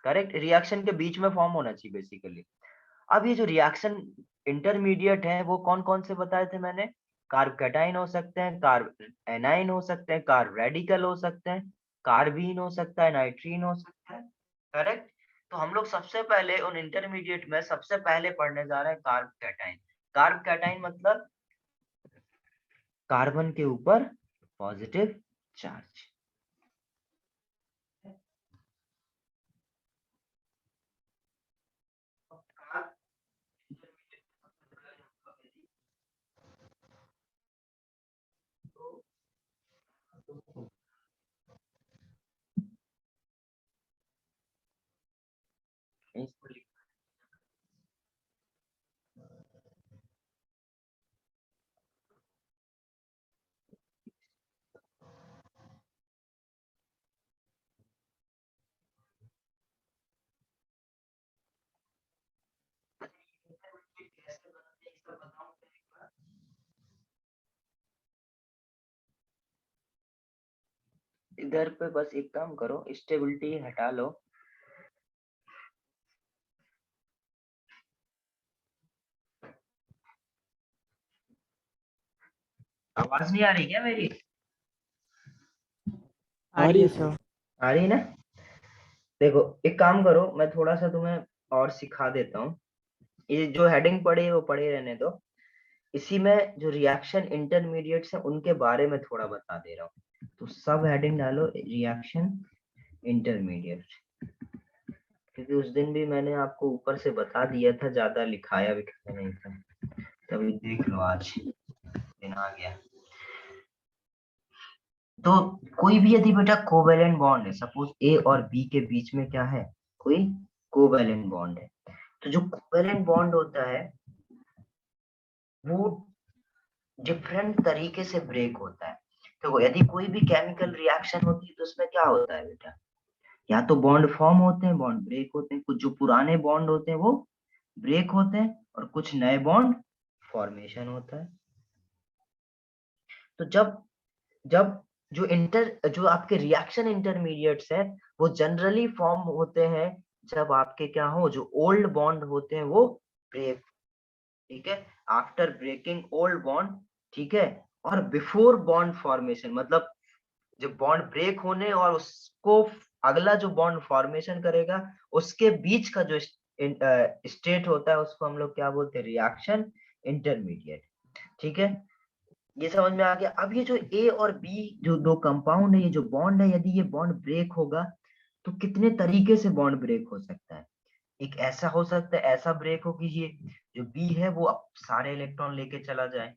करेक्ट, रिएक्शन के बीच में फॉर्म होना चाहिए बेसिकली। अब ये जो रिएक्शन इंटरमीडिएट है वो कौन कौन से बताए थे मैंने? कार्बोकैटायन हो सकते हैं, कार्ब एनाइन हो सकते हैं, कार्ब रेडिकल हो सकते हैं, कार्बीन हो सकता है, नाइट्रीन हो सकता है। करेक्ट। तो हम लोग सबसे पहले उन इंटरमीडिएट में सबसे पहले पढ़ने जा रहे हैं कार्बोकैटायन। कार्बोकैटायन मतलब कार्बन के ऊपर पॉजिटिव चार्ज। इधर पे बस एक काम करो, स्टेबिलिटी हटा लो। आवाज नहीं आ रही क्या मेरी? आ रही है सर। आ रही है ना? देखो एक काम करो, मैं थोड़ा सा तुम्हें और सिखा देता हूँ। ये जो हेडिंग पड़ी है वो पढ़े रहने दो। इसी में जो रिएक्शन इंटरमीडिएट्स हैं उनके बारे में थोड़ा बता दे रहा हूँ। तो सब हेडिंग डालो, रिएक्शन इंटरमीडिएट। क्योंकि उस दिन भी मैंने आपको ऊपर से बता दिया था, ज्यादा लिखाया विखाया नहीं था, तभी देख लो आज दिन आ गया। तो कोई भी यदि बेटा कोवेलेंट बॉन्ड है, सपोज ए और बी के बीच में क्या है? कोई कोवैलेंट बॉन्ड है। तो जो कोवैलेंट बॉन्ड होता है वो डिफरेंट तरीके से ब्रेक होता है। तो यदि कोई भी केमिकल रिएक्शन होती है तो उसमें क्या होता है बेटा, या तो बॉन्ड फॉर्म होते हैं, बॉन्ड ब्रेक होते हैं। कुछ जो पुराने बॉन्ड होते हैं वो ब्रेक होते हैं और कुछ नए बॉन्ड फॉर्मेशन होता है। तो जब जब जो आपके रिएक्शन इंटरमीडिएट्स है वो जनरली फॉर्म होते हैं जब आपके क्या हो, जो ओल्ड बॉन्ड होते हैं वो ब्रेक, ठीक है, आफ्टर ब्रेकिंग ओल्ड बॉन्ड, ठीक है, और बिफोर बॉन्ड फॉर्मेशन, मतलब जब बॉन्ड ब्रेक होने और उसको अगला जो बॉन्ड फॉर्मेशन करेगा उसके बीच का जो स्टेट होता है उसको हम लोग क्या बोलते हैं, रिएक्शन इंटरमीडिएट, ठीक है। ये समझ में आ गया। अब ये जो ए और बी जो दो कंपाउंड है, ये जो बॉन्ड है, यदि ये बॉन्ड ब्रेक होगा तो कितने तरीके से बॉन्ड ब्रेक हो सकता है। एक ऐसा हो सकता है, ऐसा ब्रेक हो कि ये जो बी है वो अब सारे इलेक्ट्रॉन लेके चला जाए।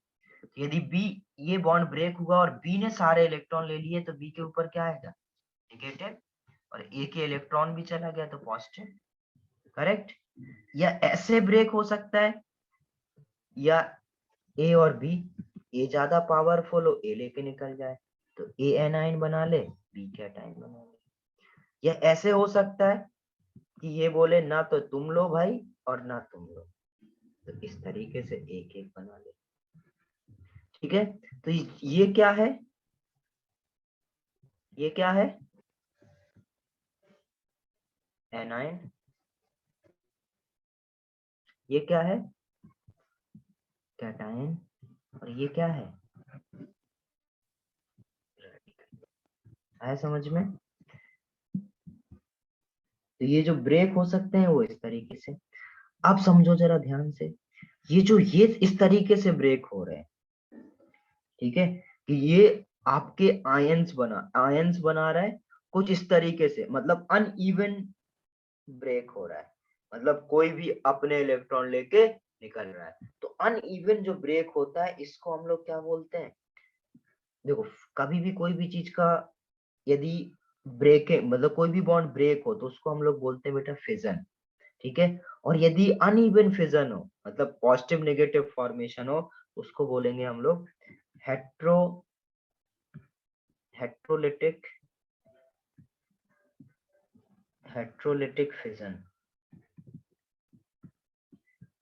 यदि बी, ये बॉन्ड ब्रेक हुआ और बी ने सारे इलेक्ट्रॉन ले लिए तो बी के ऊपर क्या आएगा, नेगेटिव, और ए के इलेक्ट्रॉन भी चला गया तो पॉजिटिव, करेक्ट। या ऐसे ब्रेक हो सकता है, या ए और बी, ए ज्यादा पावरफुल हो, ए लेके निकल जाए तो ए एनाइन बना ले, बी कैटाइन बना ले। या ऐसे हो सकता है कि ये बोले ना तो तुम लो भाई और ना तुम लो, तो इस तरीके से एक एक बना ले, ठीक है। तो ये क्या है, ये क्या है, एनाइन। ये क्या है, कैटाइन। और ये क्या है, आया समझ में। तो ये जो ब्रेक हो सकते हैं वो इस तरीके से। अब समझो जरा ध्यान से, ये इस तरीके से ब्रेक हो रहे हैं, ठीक है, कि ये आपके आयंस बना रहा है कुछ इस तरीके से, मतलब अनइवन ब्रेक हो रहा है, मतलब कोई भी अपने इलेक्ट्रॉन लेके निकल रहा है। तो अनइवन जो ब्रेक होता है इसको हम लोग क्या बोलते हैं, देखो कभी भी कोई भी चीज का यदि ब्रेक है, मतलब कोई भी बॉन्ड ब्रेक हो तो उसको हम लोग बोलते हैं बेटा फिजन, ठीक है। और यदि अनइवन फिजन हो, मतलब पॉजिटिव नेगेटिव फॉर्मेशन हो, उसको बोलेंगे हम लोग हेट्रोलिटिक फिजन।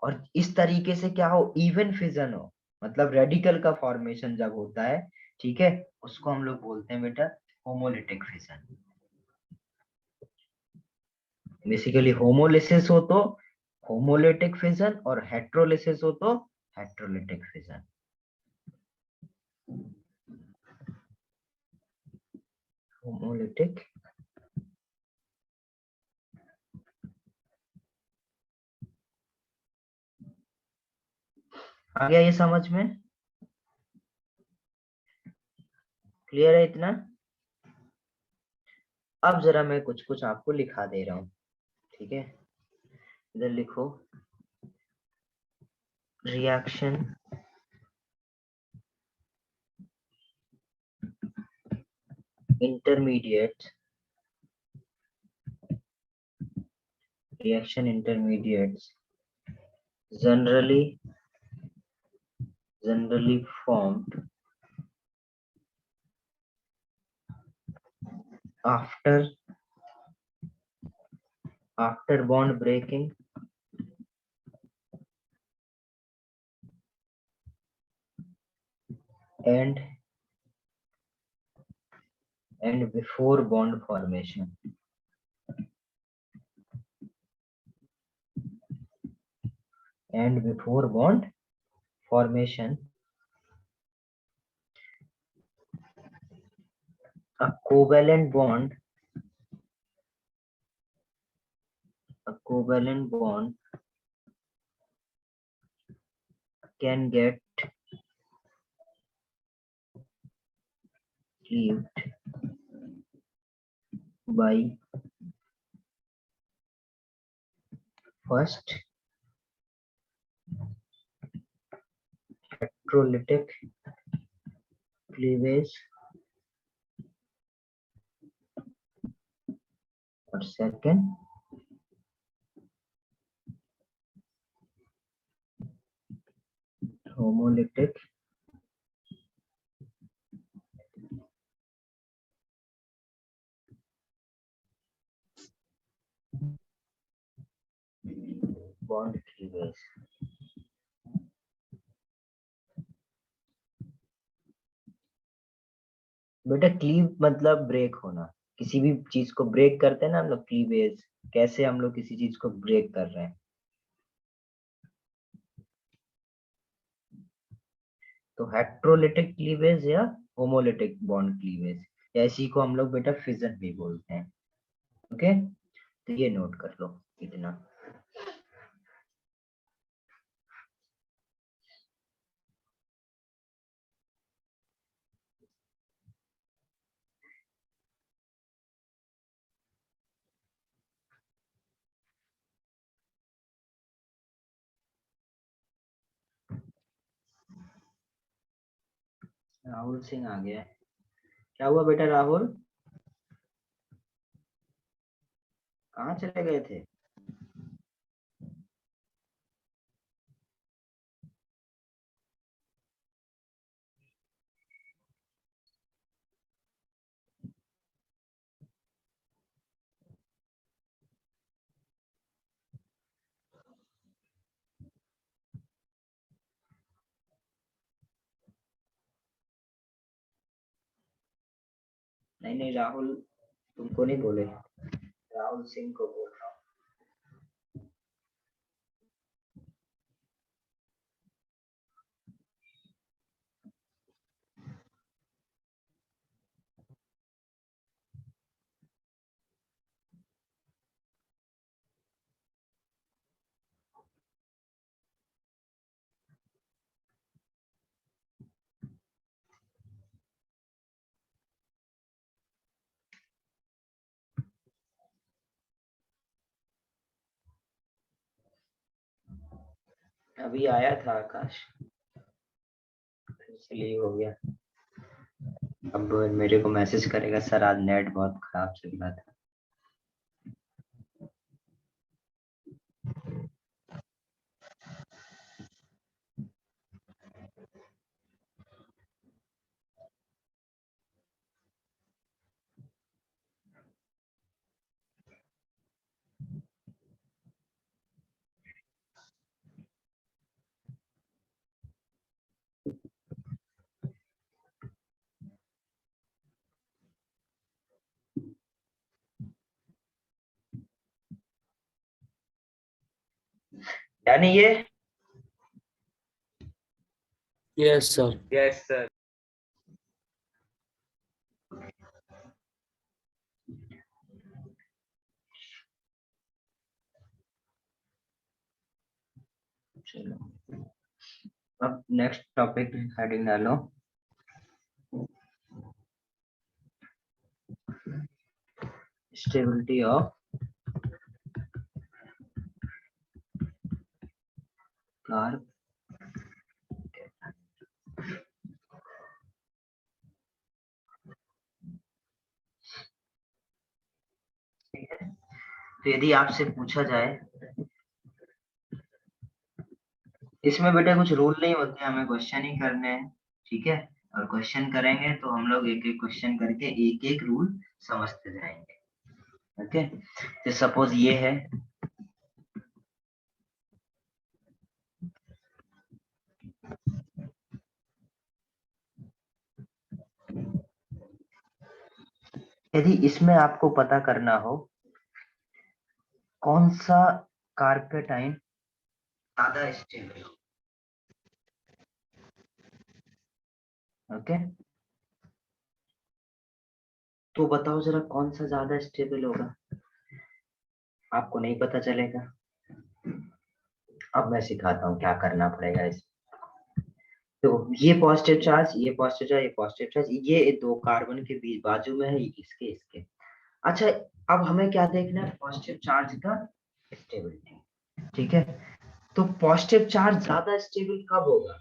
और इस तरीके से क्या हो, इवन फिजन हो, मतलब रेडिकल का फॉर्मेशन जब होता है, ठीक है, उसको हम लोग बोलते हैं बेटा होमोलिटिक फिजन। बेसिकली होमोलिसिस हो तो होमोलिटिक फिजन और हेट्रोलिसिस हो तो हेट्रोलिटिक फिजन। होमोलिटिक आ गया ये समझ में, क्लियर है इतना। अब जरा मैं कुछ कुछ आपको लिखा दे रहा हूँ, ठीक है। इधर लिखो, reaction intermediates generally formed after bond breaking and before bond formation. And before bond formation, a covalent bond can get cleaved by first electrolytic cleavage or second homolytic bond cleavage. बेटा क्लीव मतलब break होना, किसी भी चीज को break करते हैं ना हम लोग, क्लीवेज। कैसे हम लोग किसी चीज को ब्रेक कर रहे हैं। तो हेट्रोलिटिक क्लीवेज या होमोलिटिक बॉन्ड क्लीवेज, या इसी को हम लोग बेटा फिजन भी बोलते हैं। ओके, तो ये नोट कर लो इतना। राहुल सिंह आ गया। क्या हुआ बेटा राहुल, कहाँ चले गए थे? नहीं नहीं राहुल तुमको नहीं बोले, राहुल सिंह को बोल रहा हूँ। अभी आया था आकाश, फिर से लीव हो गया। अब मेरे को मैसेज करेगा सर आज नेट बहुत खराब चल रहा था। यानी ये यस सर। चलो अब नेक्स्ट टॉपिक हेडिंग डालो। Stability of car. तो यदि आपसे पूछा जाए, इसमें बेटा कुछ रूल नहीं होते, हमें क्वेश्चन ही करने हैं, ठीक है। और क्वेश्चन करेंगे तो हम लोग एक एक क्वेश्चन करके एक एक रूल समझते जाएंगे। ओके, तो सपोज ये है, यदि इसमें आपको पता करना हो कौन सा कार्पेट आयन ज्यादा स्टेबल हो, ओके, तो बताओ जरा कौन सा ज्यादा स्टेबल होगा। आपको नहीं पता चलेगा। अब मैं सिखाता हूँ क्या करना पड़ेगा इस। तो ये पॉजिटिव चार्ज, ये पॉजिटिव चार्ज, ये पॉजिटिव चार्ज, ये दो कार्बन के बीच बाजू में है, इसके इसके। अच्छा अब हमें क्या देखना है, पॉजिटिव चार्ज का स्टेबिलिटी, ठीक है। तो पॉजिटिव चार्ज ज्यादा स्टेबल कब होगा,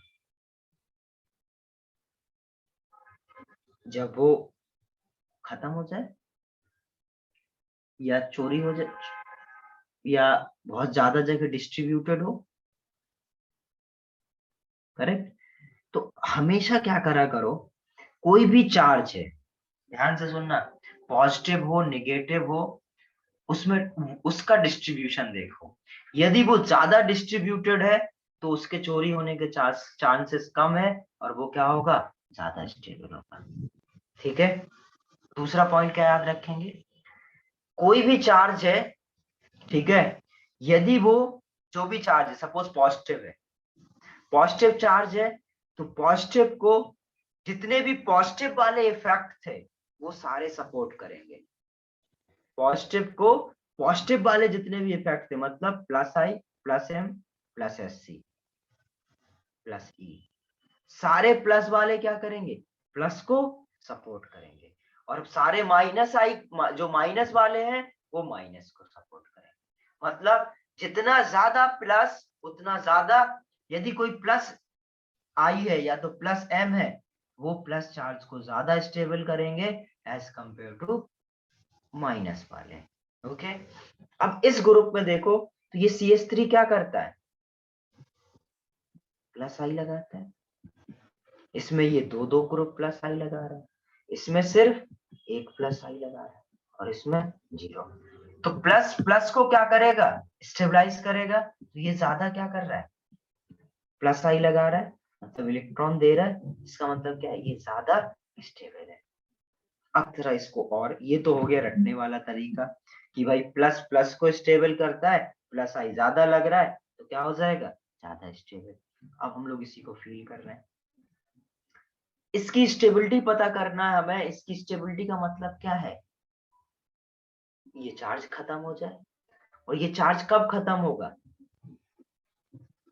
जब वो खत्म हो जाए या चोरी हो जाए या बहुत ज्यादा जगह डिस्ट्रीब्यूटेड हो, करेक्ट। तो हमेशा क्या करा करो, कोई भी चार्ज है, ध्यान से सुनना, पॉजिटिव हो नेगेटिव हो, उसमें उसका डिस्ट्रीब्यूशन देखो। यदि वो ज्यादा डिस्ट्रीब्यूटेड है तो उसके चोरी होने के चांसेस कम है और वो क्या होगा, ज्यादा स्टेबल होगा। ठीक है, दूसरा पॉइंट क्या याद रखेंगे, कोई भी चार्ज है, ठीक है, यदि वो जो भी चार्ज है, सपोज पॉजिटिव है, पॉजिटिव चार्ज है, तो पॉजिटिव को जितने भी पॉजिटिव वाले इफेक्ट थे वो सारे सपोर्ट करेंगे। पॉजिटिव को पॉजिटिव वाले जितने भी इफेक्ट थे, मतलब plus I plus M plus S C plus E, सारे प्लस वाले क्या करेंगे, प्लस को सपोर्ट करेंगे, और सारे माइनस आई जो माइनस वाले हैं वो माइनस को सपोर्ट करेंगे। मतलब जितना ज्यादा प्लस उतना ज्यादा, यदि कोई प्लस आई है या तो प्लस एम है, वो प्लस चार्ज को ज्यादा स्टेबल करेंगे एज कंपेयर टू माइनस वाले। ओके, अब इस ग्रुप में देखो तो ये CH3 क्या करता है, प्लस आई लगाता है, इसमें ये दो ग्रुप प्लस आई लगा रहा है, इसमें सिर्फ एक प्लस आई लगा रहा है और इसमें 0। तो प्लस प्लस को क्या करेगा, स्टेबलाइज करेगा। तो ये ज्यादा क्या कर रहा है, प्लस आई लगा रहा है, मतलब इलेक्ट्रॉन दे रहा है, इसका मतलब क्या है, ये ज्यादा स्टेबल है। अब जरा इसको, और ये तो हो गया रटने वाला तरीका कि भाई प्लस प्लस को स्टेबल करता है, प्लस आई ज्यादा लग रहा है तो क्या हो जाएगा, ज्यादा स्टेबल। अब हम लोग इसी को फील कर रहे हैं, इसकी स्टेबिलिटी पता करना है हमें। इसकी स्टेबिलिटी का मतलब क्या है, ये चार्ज खत्म हो जाए, और ये चार्ज कब खत्म होगा,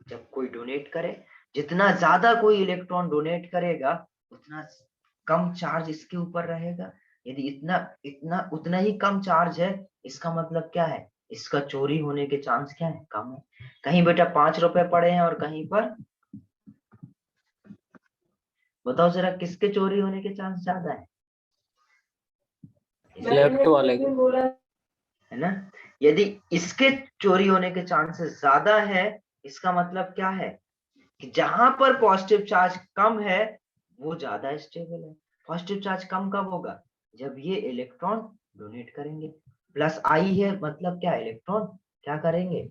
जब कोई डोनेट करे। जितना ज्यादा कोई इलेक्ट्रॉन डोनेट करेगा उतना कम चार्ज इसके ऊपर रहेगा। यदि इतना इतना उतना ही कम चार्ज है, इसका मतलब क्या है, इसका चोरी होने के चांस क्या है, कम है। कहीं बेटा 5 रुपए पड़े हैं और कहीं पर, बताओ जरा किसके चोरी होने के चांस ज्यादा है, लेफ्ट वाले के। है ना। यदि इसके चोरी होने के चांसेस ज्यादा है, इसका मतलब क्या है कि जहां पर पॉजिटिव चार्ज कम है वो ज्यादा स्टेबल है। पॉजिटिव चार्ज कम कब होगा, जब ये इलेक्ट्रॉन डोनेट करेंगे। प्लस आई है मतलब क्या, इलेक्ट्रॉन क्या करेंगे,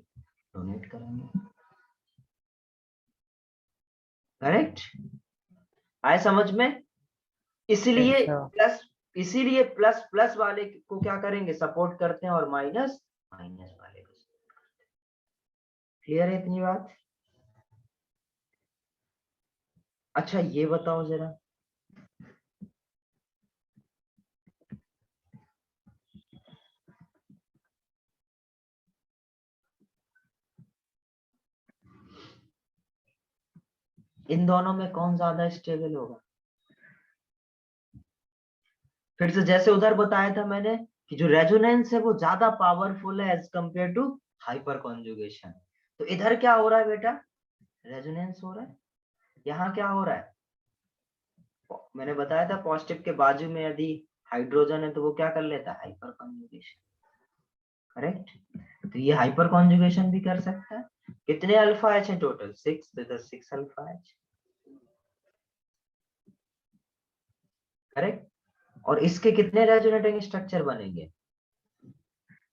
डोनेट करेंगे। करेक्ट, आए समझ में। इसलिए इसीलिए प्लस प्लस वाले को क्या करेंगे, सपोर्ट करते हैं, और माइनस माइनस वाले को। क्लियर है इतनी बात। अच्छा ये बताओ जरा, इन दोनों में कौन ज्यादा स्टेबल होगा। फिर से जैसे उधर बताया था मैंने कि जो रेजोनेंस है वो ज्यादा पावरफुल है as compare to hyperconjugation. तो इधर क्या हो रहा है बेटा, रेजोनेंस हो रहा है। यहाँ क्या हो रहा है, मैंने बताया था पॉजिटिव के बाजू में यदि हाइड्रोजन है तो वो क्या कर लेता है, हाइपर कॉन्जुगेशन। करेक्ट, तो ये हाइपर कॉन्जुगेशन भी कर सकता है। कितने अल्फा एच है टोटल, 6, तो 6 अल्फा एच। करेक्ट, और इसके कितने रेजोनेटिंग स्ट्रक्चर बनेंगे,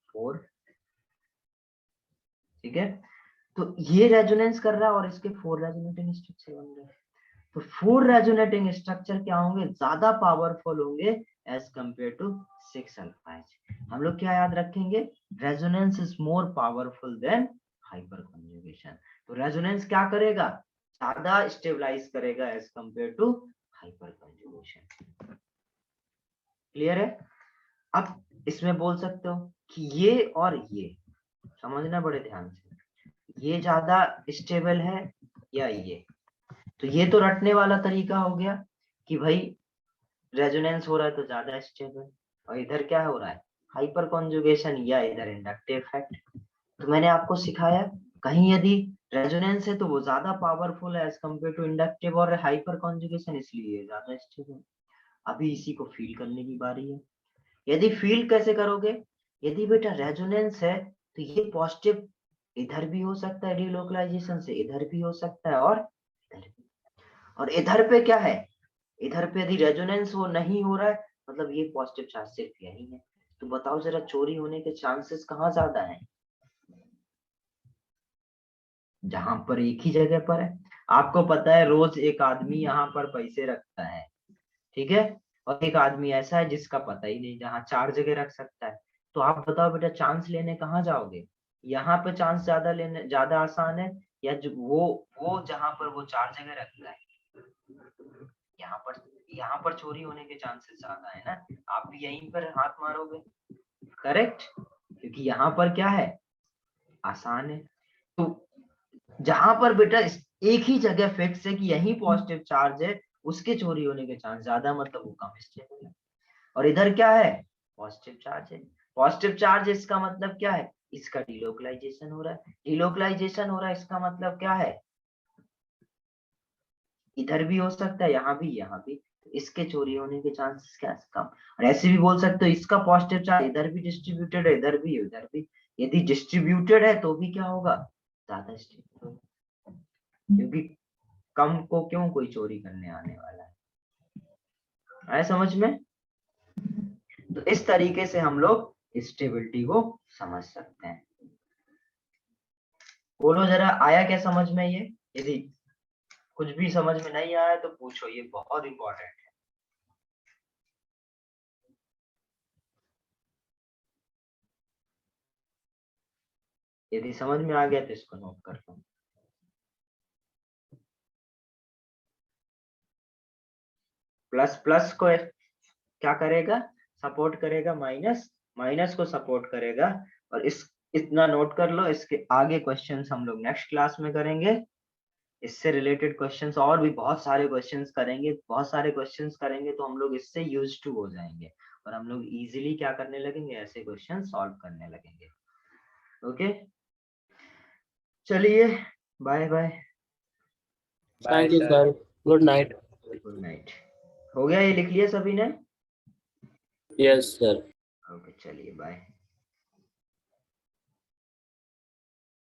4। ठीक है, तो ये रेजोनेंस कर रहा है और इसके 4 रेजोनेटिंग स्ट्रक्चर बन रहे हैं। तो 4 रेजोनेटिंग स्ट्रक्चर क्या होंगे, ज्यादा पावरफुल होंगे as compare to 6 alpha H. हम लोग क्या याद रखेंगे, resonance is more powerful than hyperconjugation. तो रेजोनेंस क्या करेगा, ज्यादा स्टेबलाइज करेगा as compare to hyperconjugation. Clear है। अब इसमें बोल सकते हो कि ये और ये समझना बड़े ध्यान से, ये ज्यादा स्टेबल है या ये। तो ये तो रटने वाला तरीका हो गया कि भाई रेजोनेंस हो रहा है तो ज्यादा स्टेबल, और इधर क्या हो रहा है, हाइपर कॉन्जुगेशन या इधर इंडक्टिव इफेक्ट। तो मैंने आपको सिखाया कहीं यदि रेजोनेंस है तो वो ज्यादा पावरफुल है एज कंपेयर टू इंडक्टिव, और हाइपर कॉन्जुगेशन इसलिए ज्यादा स्टेबल। अभी इसी को फील करने की बारी है। यदि फील कैसे करोगे, यदि बेटा रेजोनेंस है तो ये पॉजिटिव इधर भी हो सकता है, डीलोकलाइजेशन से इधर भी हो सकता है और इधर भी। और इधर पे क्या है, इधर पे यदि रेजोनेंस वो नहीं हो रहा है मतलब ये पॉजिटिव चार्ज सिर्फ यही है। तो बताओ जरा चोरी होने के चांसेस कहाँ ज्यादा हैं? जहां पर एक ही जगह पर है। आपको पता है रोज एक आदमी यहाँ पर पैसे रखता है, ठीक है, और एक आदमी ऐसा है जिसका पता ही नहीं, जहाँ 4 जगह रख सकता है। तो आप बताओ बेटा चांस लेने कहाँ जाओगे? यहाँ पे चांस ज्यादा लेने ज्यादा आसान है या जो वो जहां पर वो 4 जगह रखता है? यहाँ पर चोरी होने के चांसेस ज्यादा है ना। आप भी यहीं पर हाथ मारोगे, करेक्ट, क्योंकि यहाँ पर क्या है, आसान है। तो जहां पर बेटा एक ही जगह फिक्स है कि यही पॉजिटिव चार्ज है, उसके चोरी होने के चांस ज्यादा, मतलब वो कम स्टेबल है। और इधर क्या है, पॉजिटिव चार्ज है। पॉजिटिव चार्ज इसका मतलब क्या है, इसका डिलोकलाइजेशन हो रहा है। डिलोकलाइजेशन हो रहा है इसका मतलब क्या है, इधर भी हो सकता है, यहाँ भी। इसके चोरी होने के चांसेस क्या कम। और ऐसे भी बोल सकते हो इसका पॉजिटिव चार्ज इधर भी डिस्ट्रीब्यूटेड है, इधर भी उधर भी। यदि डिस्ट्रीब्यूटेड है तो भी क्या होगा, ज्यादा स्टेबल होगा, क्योंकि कम को क्यों कोई चोरी करने आने वाला है। आया समझ में? तो इस तरीके से हम लोग स्टेबिलिटी को समझ सकते हैं। बोलो जरा आया क्या समझ में ये? यदि कुछ भी समझ में नहीं आया तो पूछो, ये बहुत इंपॉर्टेंट है। यदि समझ में आ गया तो इसको नोट कर लो। प्लस प्लस को क्या करेगा, सपोर्ट करेगा, माइनस को सपोर्ट करेगा। और इतना नोट कर लो, इसके आगे क्वेश्चंस हम लोग नेक्स्ट क्लास में करेंगे। इससे रिलेटेड क्वेश्चंस और भी बहुत सारे क्वेश्चंस करेंगे, तो हम लोग इससे यूज्ड टू हो जाएंगे और हम लोग इजीली क्या करने लगेंगे, ऐसे क्वेश्चन सॉल्व करने लगेंगे। ओके, चलिए bye bye. Thank you sir, good night. Good night. हो गया, ये लिख लिया सभी ने? Yes sir. ओके चलिए बाय।